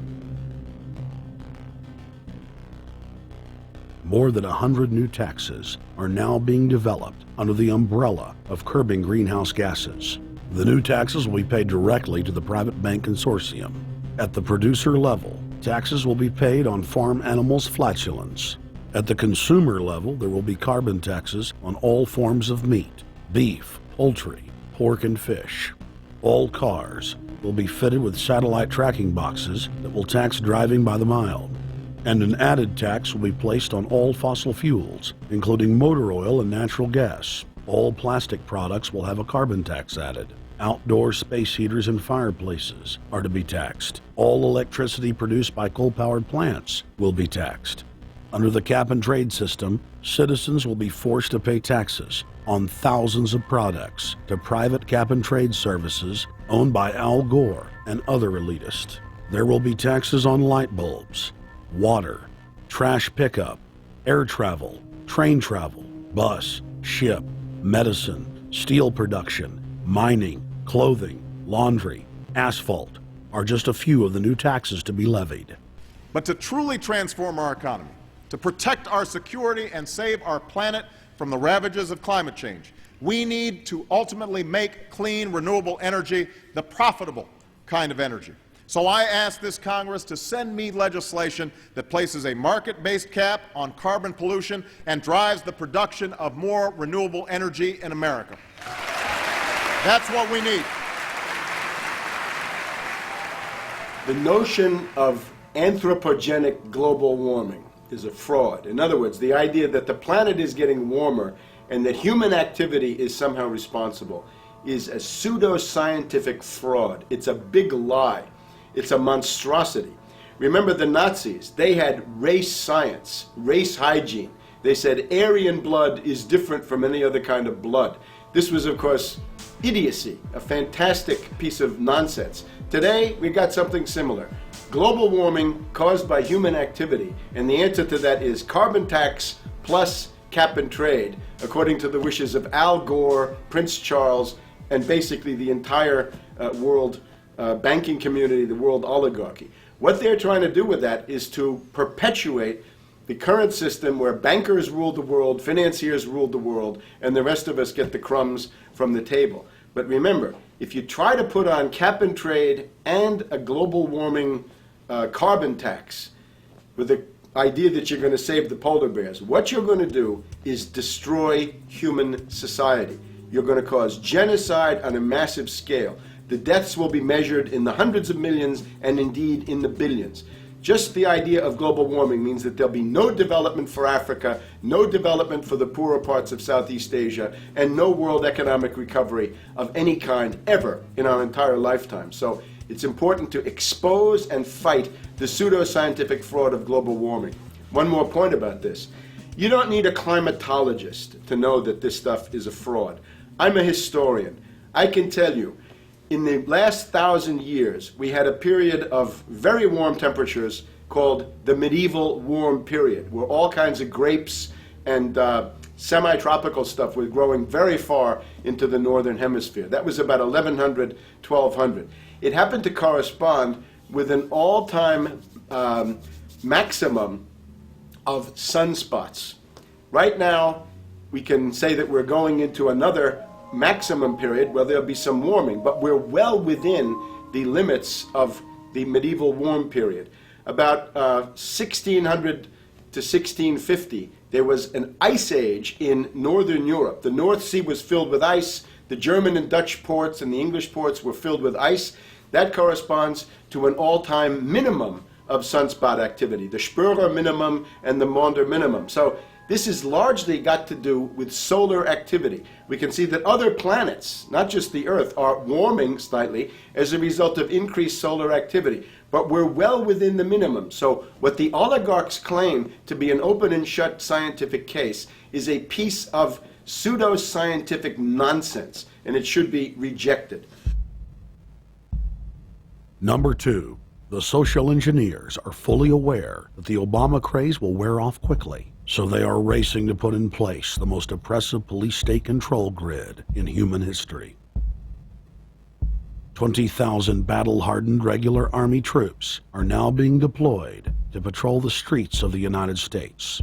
More than 100 new taxes are now being developed under the umbrella of curbing greenhouse gases. The new taxes will be paid directly to the private bank consortium. At the producer level, taxes will be paid on farm animals' flatulence. At the consumer level, there will be carbon taxes on all forms of meat, beef, poultry, pork, and fish. All cars will be fitted with satellite tracking boxes that will tax driving by the mile. And an added tax will be placed on all fossil fuels, including motor oil and natural gas. All plastic products will have a carbon tax added. Outdoor space heaters and fireplaces are to be taxed. All electricity produced by coal-powered plants will be taxed. Under the cap-and-trade system, citizens will be forced to pay taxes on thousands of products to private cap-and-trade services owned by Al Gore and other elitists. There will be taxes on light bulbs, water, trash pickup, air travel, train travel, bus, ship, medicine, steel production, mining, clothing, laundry, asphalt are just a few of the new taxes to be levied. But to truly transform our economy, to protect our security and save our planet from the ravages of climate change, we need to ultimately make clean, renewable energy the profitable kind of energy. So I ask this Congress to send me legislation that places a market-based cap on carbon pollution and drives the production of more renewable energy in America. That's what we need. The notion of anthropogenic global warming is a fraud. In other words, the idea that the planet is getting warmer and that human activity is somehow responsible is a pseudo-scientific fraud. It's a big lie. It's a monstrosity. Remember the Nazis, they had race science, race hygiene. They said Aryan blood is different from any other kind of blood. This was, of course, idiocy, a fantastic piece of nonsense. Today, we got something similar. Global warming caused by human activity, and the answer to that is carbon tax plus cap and trade, according to the wishes of Al Gore, Prince Charles, and basically the entire world banking community, the world oligarchy. What they're trying to do with that is to perpetuate the current system where bankers rule the world, financiers rule the world, and the rest of us get the crumbs from the table. But remember, if you try to put on cap and trade and a global warming carbon tax with the idea that you're going to save the polar bears, what you're going to do is destroy human society. You're going to cause genocide on a massive scale. The deaths will be measured in the hundreds of millions and indeed in the billions. Just the idea of global warming means that there'll be no development for Africa, no development for the poorer parts of Southeast Asia, and no world economic recovery of any kind ever in our entire lifetime. So it's important to expose and fight the pseudo-scientific fraud of global warming. One more point about this. You don't need a climatologist to know that this stuff is a fraud. I'm a historian. I can tell you, in the last 1,000 years, we had a period of very warm temperatures called the medieval warm period, where all kinds of grapes and semi-tropical stuff was growing very far into the northern hemisphere. That was about 1100, 1200. It happened to correspond with an all-time maximum of sunspots. Right now, we can say that we're going into another maximum period where there'll be some warming, but we're well within the limits of the medieval warm period. About 1600 to 1650, there was an ice age in northern Europe. The North Sea was filled with ice. The German and Dutch ports and the English ports were filled with ice. That corresponds to an all-time minimum of sunspot activity, the Spörer minimum and the Maunder minimum. So this has largely got to do with solar activity. We can see that other planets, not just the Earth, are warming slightly as a result of increased solar activity. But we're well within the minimum. So what the oligarchs claim to be an open and shut scientific case is a piece of pseudo-scientific nonsense, and it should be rejected. Number 2, the social engineers are fully aware that the Obama craze will wear off quickly, so they are racing to put in place the most oppressive police state control grid in human history. 20,000 battle-hardened regular Army troops are now being deployed to patrol the streets of the United States.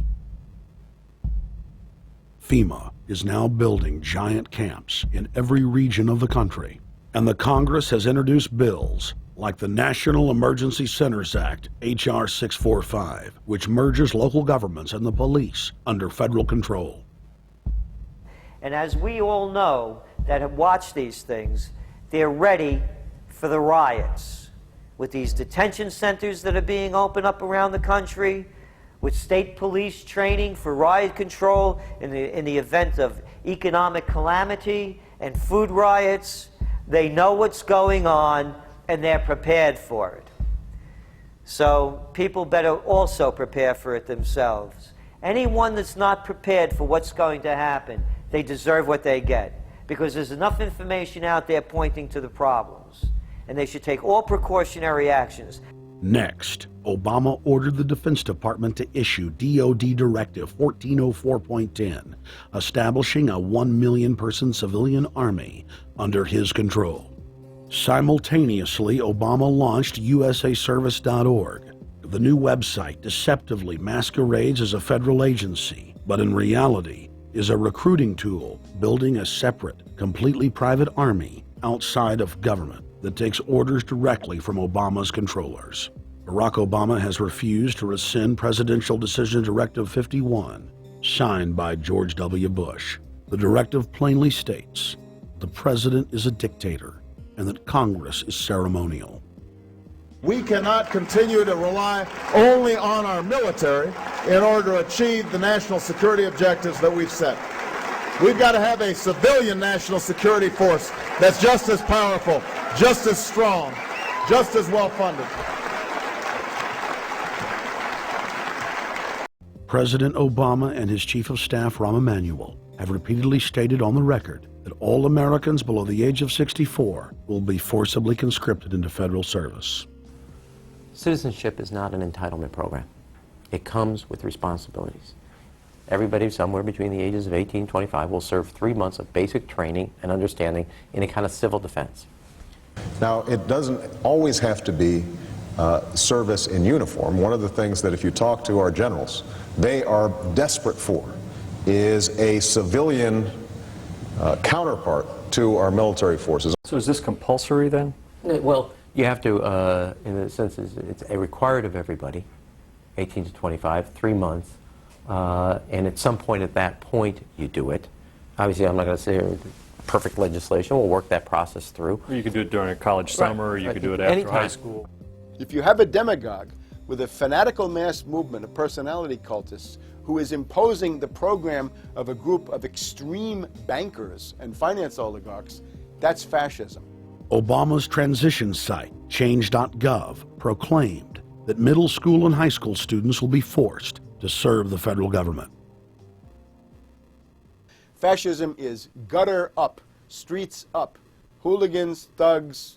FEMA is now building giant camps in every region of the country, and the Congress has introduced bills like the National Emergency Centers Act, H.R. 645, which merges local governments and the police under federal control. And as we all know that have watched these things, they're ready for the riots. With these detention centers that are being opened up around the country, with state police training for riot control in the event of economic calamity and food riots, they know what's going on and they're prepared for it. So people better also prepare for it themselves. Anyone that's not prepared for what's going to happen, they deserve what they get, because there's enough information out there pointing to the problems, and they should take all precautionary actions. Next, Obama ordered the Defense Department to issue DoD Directive 1404.10, establishing a 1 million person civilian army under his control. Simultaneously, Obama launched USAService.org. The new website deceptively masquerades as a federal agency, but in reality is a recruiting tool building a separate, completely private army outside of government that takes orders directly from Obama's controllers. Barack Obama has refused to rescind Presidential Decision Directive 51, signed by George W. Bush. The directive plainly states the president is a dictator and that Congress is ceremonial. We cannot continue to rely only on our military in order to achieve the national security objectives that we've set. We've got to have a civilian national security force that's just as powerful, just as strong, just as well funded. President Obama and his Chief of Staff, Rahm Emanuel, have repeatedly stated on the record that all Americans below the age of 64 will be forcibly conscripted into federal service. Citizenship is not an entitlement program. It comes with responsibilities. Everybody somewhere between the ages of 18 and 25 will serve 3 months of basic training and understanding in a kind of civil defense. Now, it doesn't always have to be service in uniform. One of the things that if you talk to our generals, they are desperate for is a civilian counterpart to our military forces. So is this compulsory then? Well, you have to, in a sense, it's required of everybody, 18 to 25, 3 months, and at some point at that point you do it. Obviously, I'm not going to say perfect legislation. We'll work that process through. Or you could do it during a college summer, or you could do it after high school. If you have a demagogue with a fanatical mass movement of personality cultists who is imposing the program of a group of extreme bankers and finance oligarchs, that's fascism. Obama's transition site, change.gov, proclaimed that middle school and high school students will be forced to serve the federal government. Fascism is gutter up, streets up, hooligans, thugs,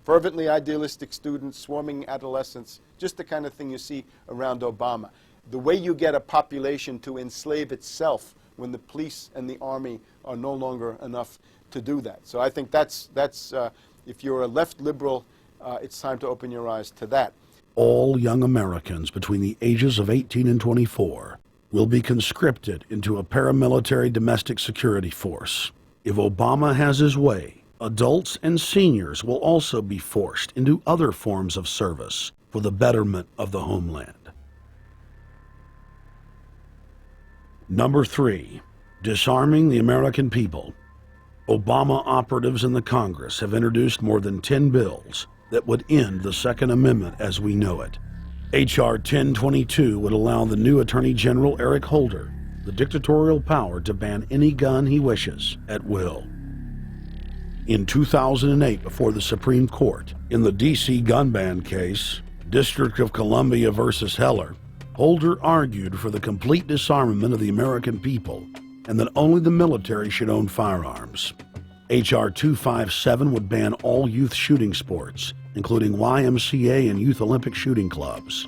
fervently idealistic students, swarming adolescents, just the kind of thing you see around Obama. The way you get a population to enslave itself when the police and the army are no longer enough to do that. So I think that's if you're a left liberal, it's time to open your eyes to that. All young Americans between the ages of 18 and 24 will be conscripted into a paramilitary domestic security force. If Obama has his way, adults and seniors will also be forced into other forms of service for the betterment of the homeland. Number 3, disarming the American people. Obama operatives in the Congress have introduced more than 10 bills that would end the Second Amendment as we know it. H.R. 1022 would allow the new Attorney General Eric Holder the dictatorial power to ban any gun he wishes at will. In 2008, before the Supreme Court, in the D.C. gun ban case, District of Columbia versus Heller, Holder argued for the complete disarmament of the American people and that only the military should own firearms. H.R. 257 would ban all youth shooting sports, including YMCA and Youth Olympic shooting clubs.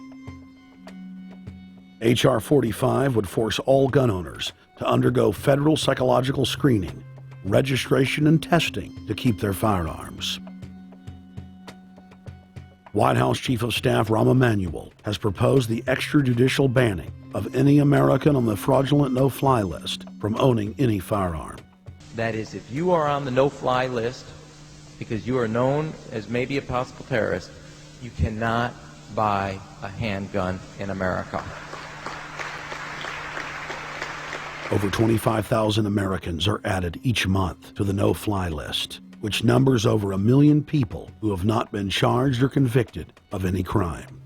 H.R. 45 would force all gun owners to undergo federal psychological screening, registration, and testing to keep their firearms. White House Chief of Staff Rahm Emanuel has proposed the extrajudicial banning of any American on the fraudulent no-fly list from owning any firearm. That is, if you are on the no-fly list because you are known as maybe a possible terrorist, you cannot buy a handgun in America. Over 25,000 Americans are added each month to the no-fly list, which numbers over 1 million people who have not been charged or convicted of any crime.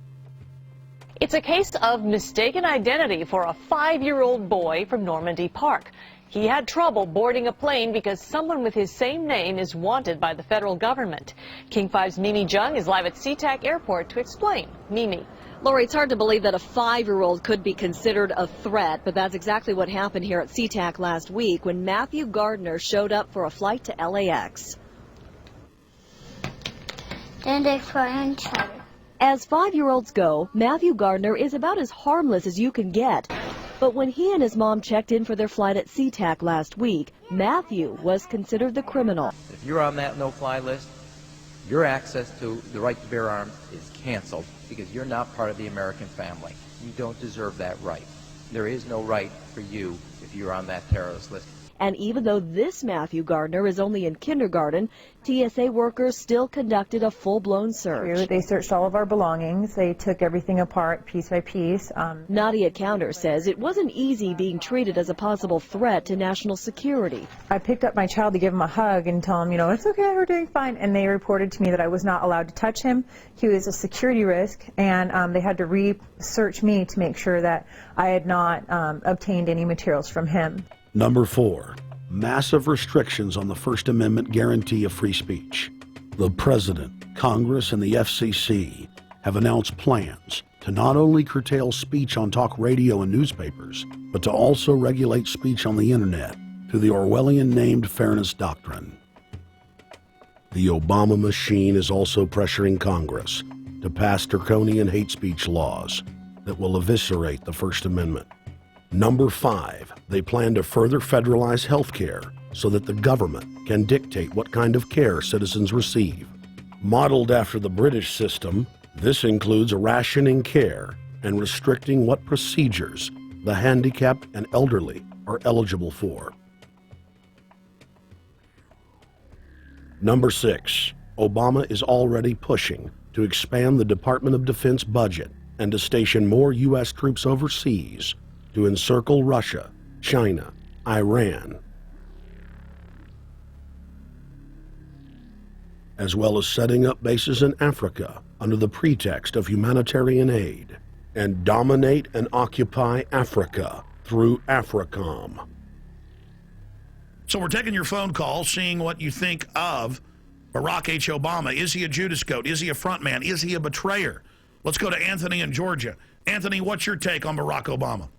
It's a case of mistaken identity for a 5-year-old boy from Normandy Park. He had trouble boarding a plane because someone with his same name is wanted by the federal government. King 5's Mimi Jung is live at SeaTac Airport to explain. Mimi. Lori, it's hard to believe that a 5-year-old could be considered a threat, but that's exactly what happened here at SeaTac last week when Matthew Gardner showed up for a flight to LAX. Then they fly and chatter. As 5-year-olds go, Matthew Gardner is about as harmless as you can get. But when he and his mom checked in for their flight at SeaTac last week, Matthew was considered the criminal. If you're on that no-fly list, your access to the right to bear arms is canceled because you're not part of the American family. You don't deserve that right. There is no right for you if you're on that terrorist list. And even though this Matthew Gardner is only in kindergarten, TSA workers still conducted a full-blown search. They searched all of our belongings. They took everything apart piece by piece. Nadia Counter says it wasn't easy being treated as a possible threat to national security. I picked up my child to give him a hug and tell him, you know, it's okay, we're doing fine. And they reported to me that I was not allowed to touch him. He was a security risk, and they had to research me to make sure that I had not obtained any materials from him. Number 4, massive restrictions on the First Amendment guarantee of free speech. The President, Congress, and the FCC have announced plans to not only curtail speech on talk radio and newspapers, but to also regulate speech on the internet through the Orwellian-named Fairness Doctrine. The Obama machine is also pressuring Congress to pass draconian hate speech laws that will eviscerate the First Amendment. Number 5, they plan to further federalize health care so that the government can dictate what kind of care citizens receive. Modeled after the British system, this includes rationing care and restricting what procedures the handicapped and elderly are eligible for. Number 6, Obama is already pushing to expand the Department of Defense budget and to station more U.S. troops overseas to encircle Russia, China, Iran, as well as setting up bases in Africa under the pretext of humanitarian aid, and dominate and occupy Africa through AFRICOM. So we're taking your phone call, seeing what you think of Barack H. Obama. Is he a Judas goat? Is he a front man? Is he a betrayer? Let's go to Anthony in Georgia. Anthony, what's your take on Barack Obama?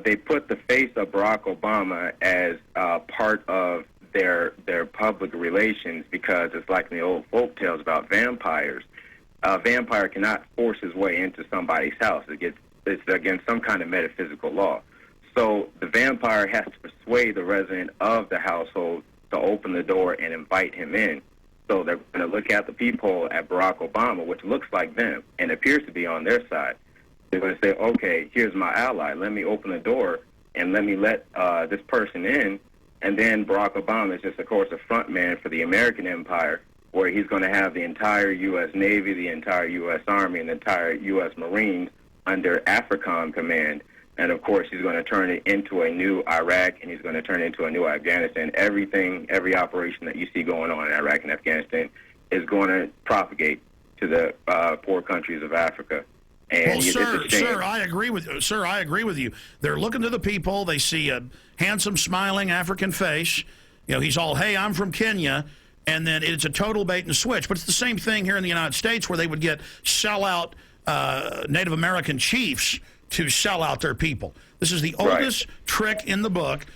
They put the face of Barack Obama as part of their public relations because it's like the old folk tales about vampires. A vampire cannot force his way into somebody's house. It's against some kind of metaphysical law. So the vampire has to persuade the resident of the household to open the door and invite him in. So they're going to look at the peephole at Barack Obama, which looks like them and appears to be on their side. They're going to say, okay, here's my ally. Let me open the door and let me let this person in. And then Barack Obama is just, of course, a front man for the American empire, where he's going to have the entire U.S. Navy, the entire U.S. Army, and the entire U.S. Marines under AFRICOM command. And, of course, he's going to turn it into a new Iraq, and he's going to turn it into a new Afghanistan. Every operation that you see going on in Iraq and Afghanistan is going to propagate to the poor countries of Africa. And well, sir, I agree with you. Sir, I agree with you. They're looking to the people. They see a handsome, smiling African face. You know, he's all, hey, I'm from Kenya. And then it's a total bait and switch. But it's the same thing here in the United States where they would get sellout Native American chiefs to sell out their people. This is the oldest trick in the book.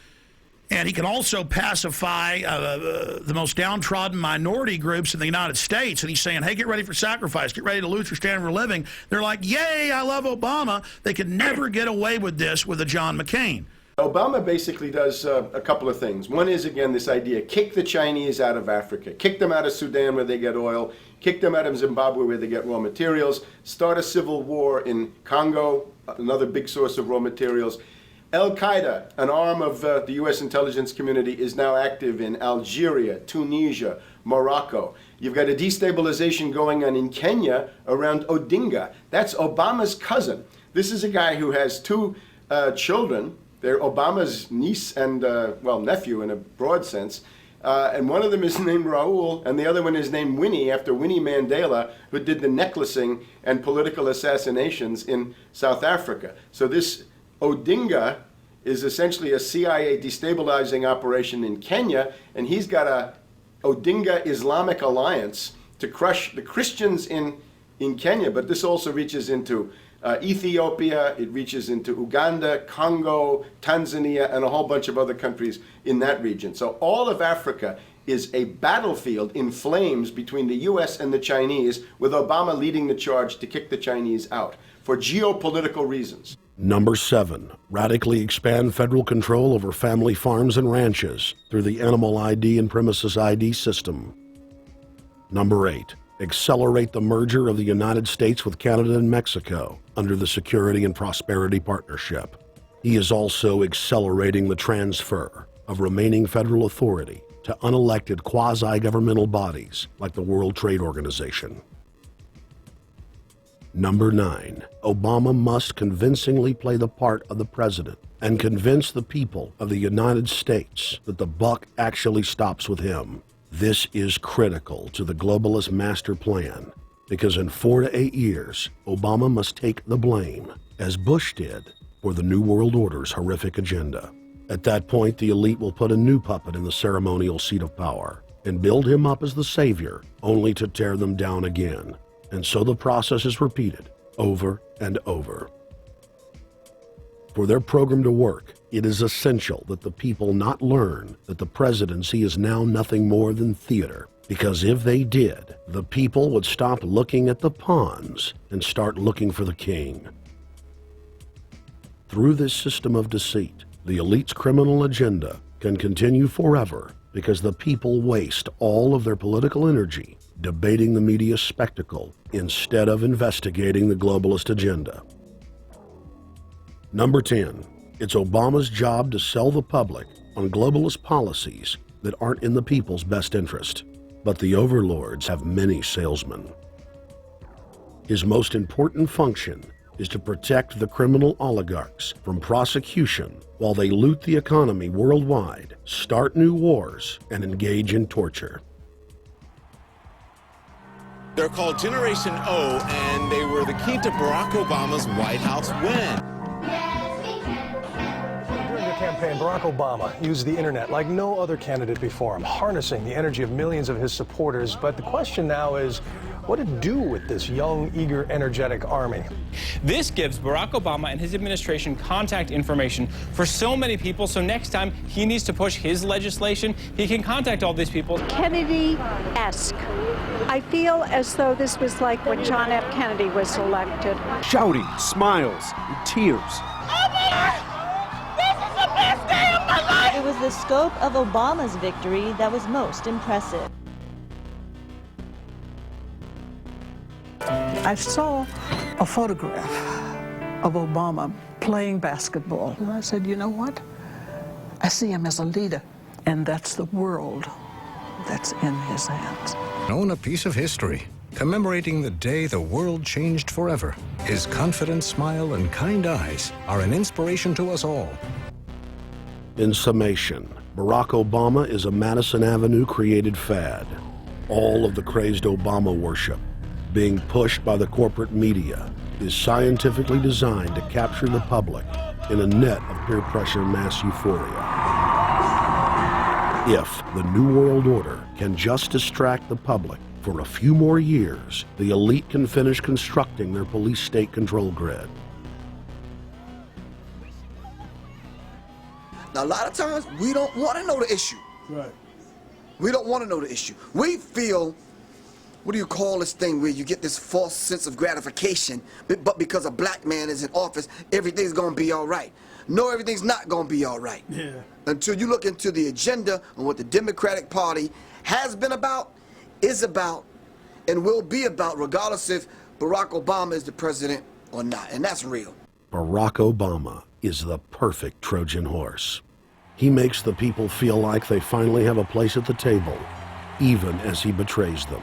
And he can also pacify the most downtrodden minority groups in the United States. And he's saying, hey, get ready for sacrifice. Get ready to lose your standard of living. They're like, yay, I love Obama. They could never get away with this with a John McCain. Obama basically does a couple of things. One is, again, this idea, kick the Chinese out of Africa. Kick them out of Sudan where they get oil. Kick them out of Zimbabwe where they get raw materials. Start a civil war in Congo, another big source of raw materials. Al-Qaeda, an arm of the U.S. intelligence community, is now active in Algeria, Tunisia, Morocco. You've got a destabilization going on in Kenya around Odinga. That's Obama's cousin. This is a guy who has two children. They're Obama's niece and, nephew in a broad sense. And one of them is named Raul, and the other one is named Winnie, after Winnie Mandela, who did the necklacing and political assassinations in South Africa. So this Odinga is essentially a CIA destabilizing operation in Kenya, and he's got a Odinga Islamic Alliance to crush the Christians in Kenya, but this also reaches into Ethiopia, it reaches into Uganda, Congo, Tanzania, and a whole bunch of other countries in that region. So all of Africa is a battlefield in flames between the U.S. and the Chinese, with Obama leading the charge to kick the Chinese out for geopolitical reasons. Number 7, radically expand federal control over family farms and ranches through the Animal ID and Premises ID system. Number 8, accelerate the merger of the United States with Canada and Mexico under the Security and Prosperity Partnership. He is also accelerating the transfer of remaining federal authority to unelected quasi-governmental bodies like the World Trade Organization. Number 9, Obama must convincingly play the part of the president and convince the people of the United States that the buck actually stops with him. This is critical to the globalist master plan, because in 4 to 8 years, Obama must take the blame, as Bush did, for the New World Order's horrific agenda. At that point, the elite will put a new puppet in the ceremonial seat of power and build him up as the savior, only to tear them down again. And so the process is repeated over and over. For their program to work, it is essential that the people not learn that the presidency is now nothing more than theater, because if they did, the people would stop looking at the pawns and start looking for the king. Through this system of deceit, the elite's criminal agenda can continue forever because the people waste all of their political energy debating the media spectacle instead of investigating the globalist agenda. Number 10, it's Obama's job to sell the public on globalist policies that aren't in the people's best interest. But the overlords have many salesmen. His most important function is to protect the criminal oligarchs from prosecution while they loot the economy worldwide, start new wars, and engage in torture. They're called Generation O, and they were the key to Barack Obama's White House win. During the campaign, Barack Obama used the internet like no other candidate before him, harnessing the energy of millions of his supporters. But the question now is, what to do with this young, eager, energetic army? This gives Barack Obama and his administration contact information for so many people, so next time he needs to push his legislation, he can contact all these people. Kennedy-esque. I feel as though this was like when John F. Kennedy was elected. Shouting, smiles, and tears. It was the scope of Obama's victory that was most impressive. I saw a photograph of Obama playing basketball, and I said, you know what? I see him as a leader, and that's the world that's in his hands. Own a piece of history, commemorating the day the world changed forever. His confident smile and kind eyes are an inspiration to us all. In summation, Barack Obama is a Madison Avenue created fad. All of the crazed Obama worship, being pushed by the corporate media, is scientifically designed to capture the public in a net of peer pressure mass euphoria. If the New World Order can just distract the public for a few more years, the elite can finish constructing their police state control grid. Now, a lot of times, we don't want to know the issue. Right. We don't want to know the issue. We feel, what do you call this thing where you get this false sense of gratification, but because a black man is in office, everything's going to be all right. No, everything's not going to be all right. Yeah. Until you look into the agenda on what the Democratic Party has been about, is about, and will be about, regardless if Barack Obama is the president or not. And that's real. Barack Obama is the perfect Trojan horse. He makes the people feel like they finally have a place at the table, even as he betrays them.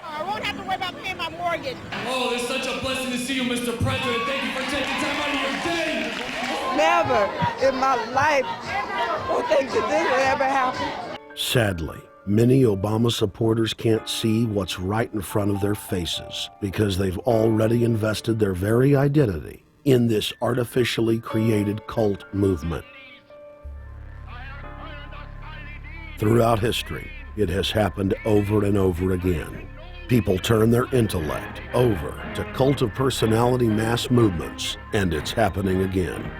I won't have to worry about paying my mortgage. Oh, it's such a blessing to see you, Mr. President. Thank you for taking time out of your day. Never in my life will think that this will ever happen. Sadly, many Obama supporters can't see what's right in front of their faces because they've already invested their very identity in this artificially created cult movement. Throughout history, it has happened over and over again. People turn their intellect over to cult of personality mass movements, and it's happening again.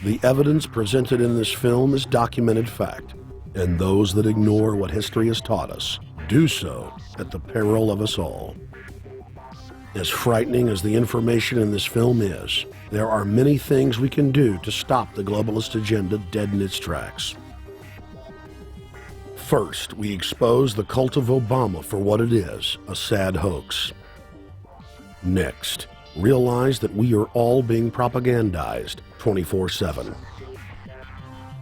The evidence presented in this film is documented fact. And those that ignore what history has taught us do so at the peril of us all. As frightening as the information in this film is, there are many things we can do to stop the globalist agenda dead in its tracks. First, we expose the cult of Obama for what it is, a sad hoax. Next, realize that we are all being propagandized 24/7.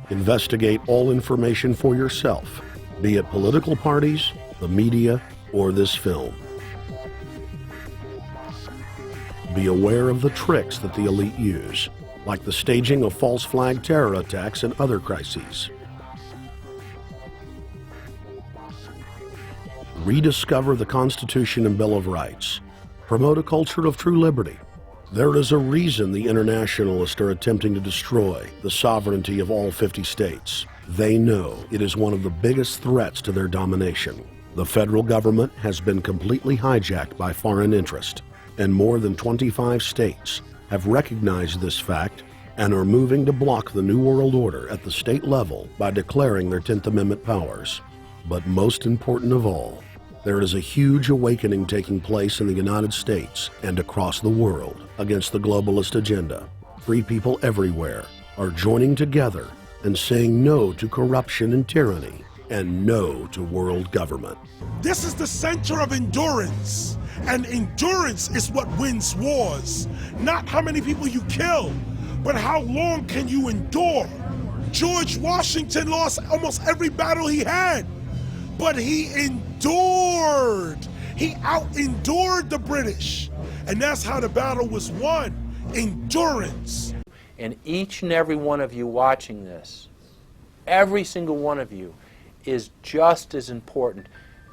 Investigate all information for yourself, be it political parties, the media, or this film. Be aware of the tricks that the elite use, like the staging of false flag terror attacks and other crises. Rediscover the Constitution and Bill of Rights. Promote a culture of true liberty. There is a reason the internationalists are attempting to destroy the sovereignty of all 50 states. They know it is one of the biggest threats to their domination. The federal government has been completely hijacked by foreign interest, and more than 25 states have recognized this fact and are moving to block the New World Order at the state level by declaring their 10th Amendment powers. But most important of all, there is a huge awakening taking place in the United States and across the world against the globalist agenda. Free people everywhere are joining together and saying no to corruption and tyranny and no to world government. This is the center of endurance, and endurance is what wins wars. Not how many people you kill, but how long can you endure. George Washington lost almost every battle he had, but he endured. He out-endured the British, and that's how the battle was won, endurance. And each and every one of you watching this, every single one of you, is just as important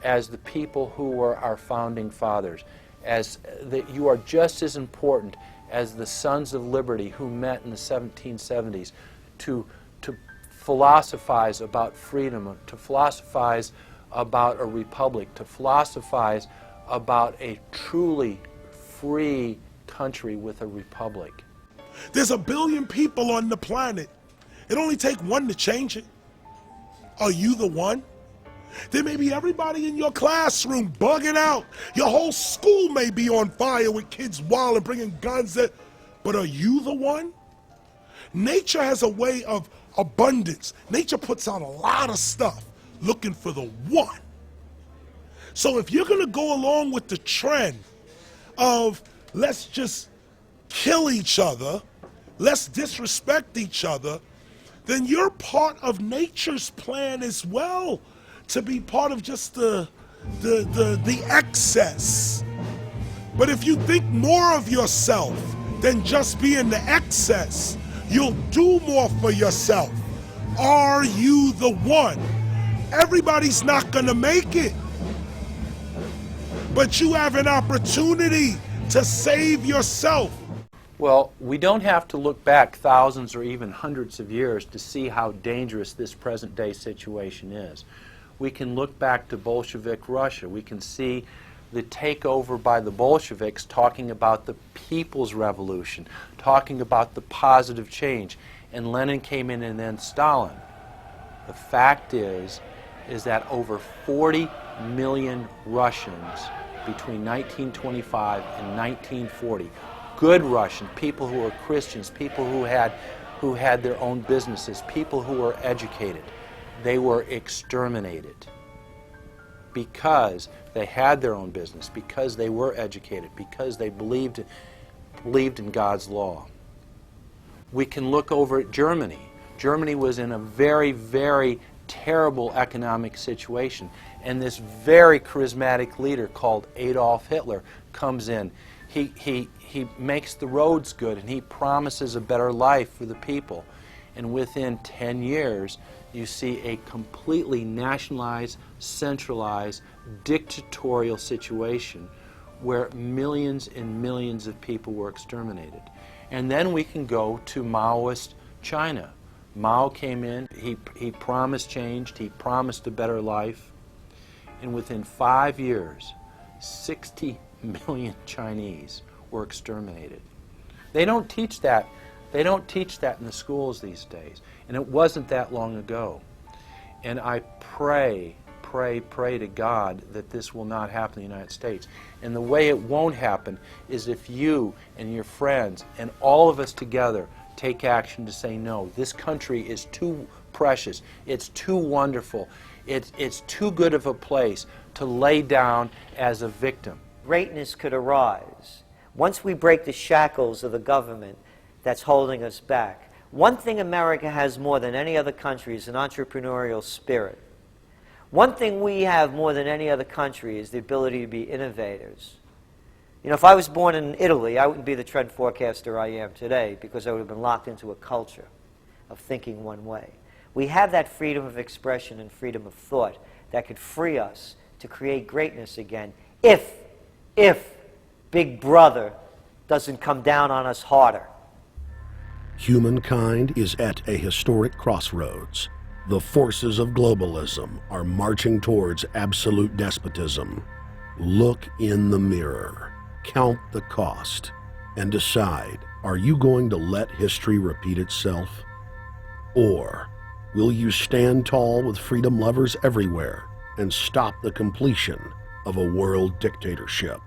as the people who were our founding fathers, as that you are just as important as the Sons of Liberty who met in the 1770s to philosophize about freedom, to philosophize about a republic, to philosophize about a truly free country with a republic. There's 1 billion people on the planet. It only takes one to change it. Are you the one? There may be everybody in your classroom bugging out. Your whole school may be on fire with kids wild and bringing guns in. But are you the one? Nature has a way of abundance. Nature puts out a lot of stuff looking for the one. So if you're going to go along with the trend of let's just kill each other, let's disrespect each other, then you're part of nature's plan as well, to be part of just the excess. But if you think more of yourself than just being the excess, you'll do more for yourself. Are you the one? Everybody's not gonna make it, but you have an opportunity to save yourself. Well, we don't have to look back thousands or even hundreds of years to see how dangerous this present day situation is. We can look back to Bolshevik Russia. We can see the takeover by the Bolsheviks talking about the people's revolution, talking about the positive change. And Lenin came in and then Stalin. The fact is that over 40 million Russians between 1925 and 1940, good Russian, people who were Christians, people who had their own businesses, people who were educated, they were exterminated because they had their own business, because they were educated, because they believed in God's law. We can look over at Germany. Germany was in a very, very terrible economic situation, and this very charismatic leader called Adolf Hitler comes in. He makes the roads good, and he promises a better life for the people. And within 10 years, you see a completely nationalized, centralized, dictatorial situation where millions and millions of people were exterminated. And then we can go to Maoist China. Mao came in, he promised change, he promised a better life, and within 5 years, 60 million Chinese were exterminated. They don't teach that. They don't teach that in the schools these days, and it wasn't that long ago. And I pray to God that this will not happen in the United States. And the way it won't happen is if you and your friends and all of us together take action to say no. This country is too precious. It's too wonderful. It's too good of a place to lay down as a victim. Greatness could arise once we break the shackles of the government that's holding us back. One thing America has more than any other country is an entrepreneurial spirit. One thing we have more than any other country is the ability to be innovators. You know, if I was born in Italy, I wouldn't be the trend forecaster I am today because I would have been locked into a culture of thinking one way. We have that freedom of expression and freedom of thought that could free us to create greatness again if Big Brother doesn't come down on us harder. Humankind is at a historic crossroads. The forces of globalism are marching towards absolute despotism. Look in the mirror, count the cost, and decide, are you going to let history repeat itself? Or will you stand tall with freedom lovers everywhere and stop the completion of a world dictatorship?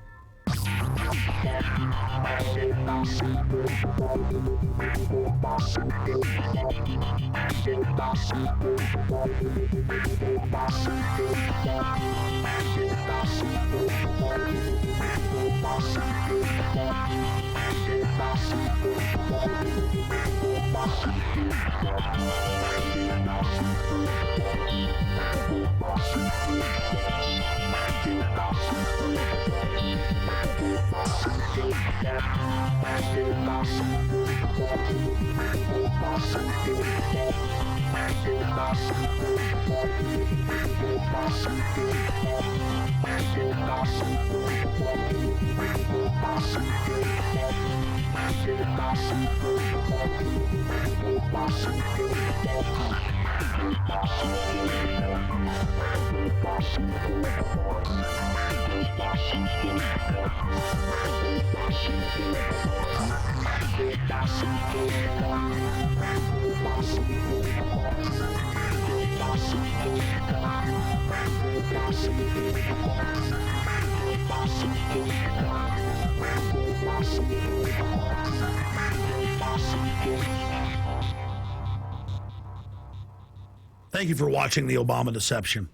Thank you for watching The Obama Deception.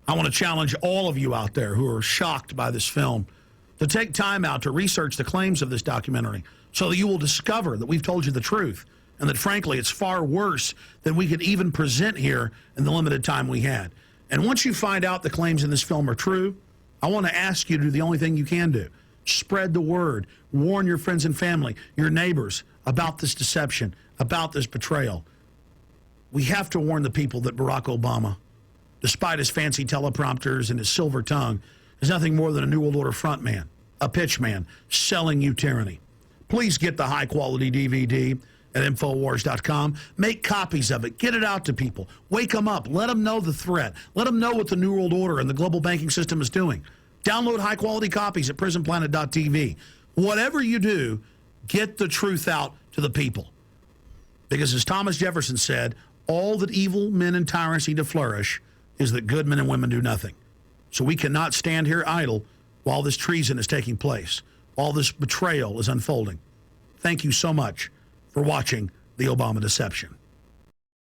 I want to challenge all of you out there who are shocked by this film to take time out to research the claims of this documentary so that you will discover that we've told you the truth and that, frankly, it's far worse than we could even present here in the limited time we had. And once you find out the claims in this film are true, I want to ask you to do the only thing you can do. Spread the word. Warn your friends and family, your neighbors, about this deception, about this betrayal. We have to warn the people that Barack Obama, despite his fancy teleprompters and his silver tongue, is nothing more than a New World Order frontman, a pitchman, selling you tyranny. Please get the high-quality DVD at Infowars.com. Make copies of it. Get it out to people. Wake them up. Let them know the threat. Let them know what the New World Order and the global banking system is doing. Download high-quality copies at prisonplanet.tv. Whatever you do, get the truth out to the people. Because as Thomas Jefferson said, all that evil men and tyrants need to flourish is that good men and women do nothing. So we cannot stand here idle while this treason is taking place, while this betrayal is unfolding. Thank you so much for watching The Obama Deception.